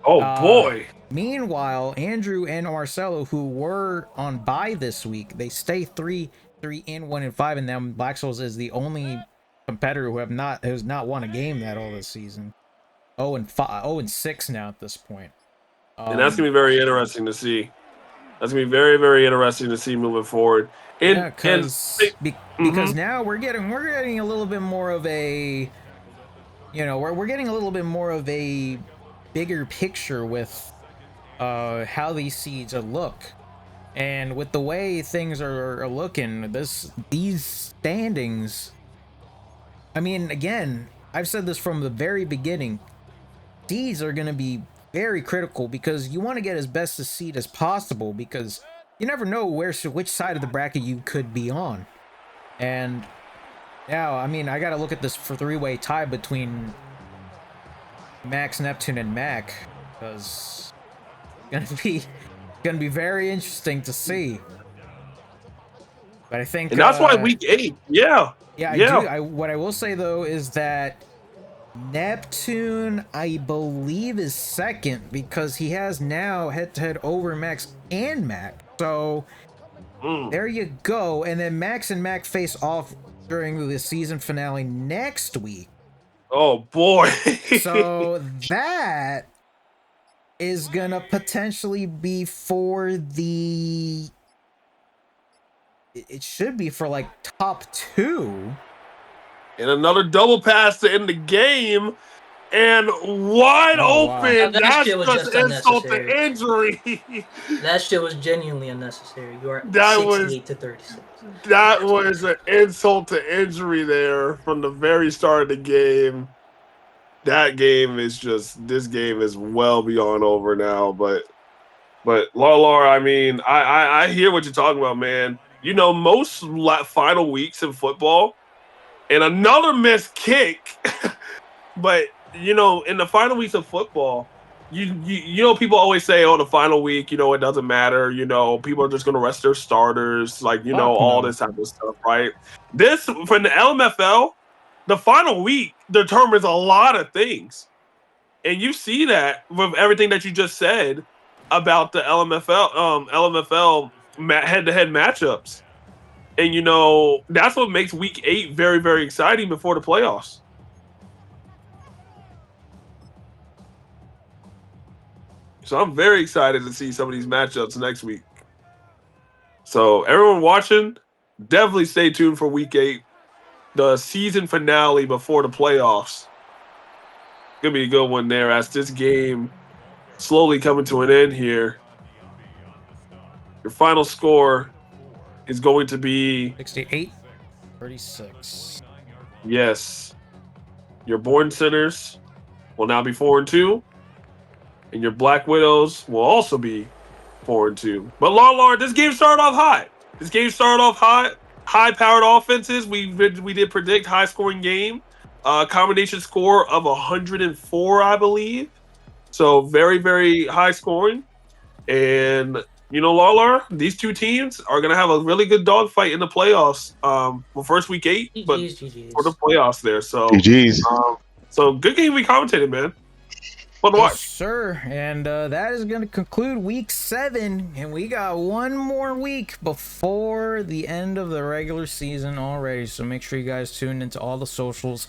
S2: Oh boy.
S1: Meanwhile, Andrew and Marcello, who were on bye this week, they stay 3-1-5, and then Black Souls is the only competitor who's not won a game at all this season. 0-6 now at this point.
S2: And that's gonna be very interesting to see. That's gonna be very, very interesting to see moving forward.
S1: Because now we're getting a little bit more of a, we're getting a little bit more of a bigger picture with how these seeds look, and with the way things are looking, these standings. I mean, again, I've said this from the very beginning. Seeds are going to be very critical because you want to get as best a seed as possible because you never know which side of the bracket you could be on. And now, I mean, I got to look at this for 3-way tie between Max, Neptune, and Mac because it's gonna be very interesting to see. But I think,
S2: and that's why week 8,
S1: what I will say though is that Neptune, I believe, is second because he has now head-to-head over Max and Mac. So there you go. And then Max and Mac face off during the season finale next week.
S2: Oh boy.
S1: So that is gonna potentially be for the. It should be for like top 2.
S2: And another double pass to end the game. And wide open.
S4: Wow.
S2: That's just insult to injury.
S4: That shit was genuinely unnecessary. You are 68-36.
S2: That was an insult to injury there from the very start of the game. That game is this game is well beyond over now. But Larlar, I mean, I hear what you're talking about, man. Most final weeks in football, and another missed kick. But in the final weeks of football, people always say, "Oh, the final week, it doesn't matter. People are just going to rest their starters, all this type of stuff, right?" This from the LMFL, the final week determines a lot of things, and you see that with everything that you just said. about the LMFL head-to-head matchups. And, you know, that's what makes week 8 very, very exciting before the playoffs. So I'm very excited to see some of these matchups next week. So everyone watching, definitely stay tuned for week 8, the season finale before the playoffs. Gonna be a good one there as this game slowly coming to an end here. Your final score is going to be
S1: 68-36.
S2: Yes. Your Born Sinners will now be 4-2. And your Black Widows will also be 4-2. But Larlar, this game started off hot. High-powered offenses. We did predict high-scoring game. Combination score of 104, I believe. So very, very high scoring. And you know, Larlar, these two teams are gonna have a really good dogfight in the playoffs. Well, first week 8, but for the playoffs there. So,
S3: GG's.
S2: So good game we commentated, man. Fun to
S1: Yes,
S2: watch.
S1: sir. And that is going to conclude week 7. And we got one more week before the end of the regular season already. So make sure you guys tune into all the socials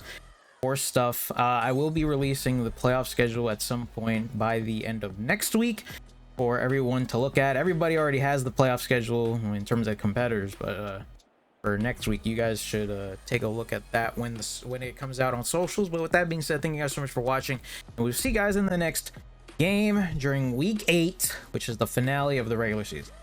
S1: for stuff. I will be releasing the playoff schedule at some point by the end of next week for everyone to look at. Everybody already has the playoff schedule in terms of competitors, but for next week, you guys should take a look at that when it comes out on socials. But with that being said, thank you guys so much for watching, and we'll see you guys in the next game during week 8, which is the finale of the regular season.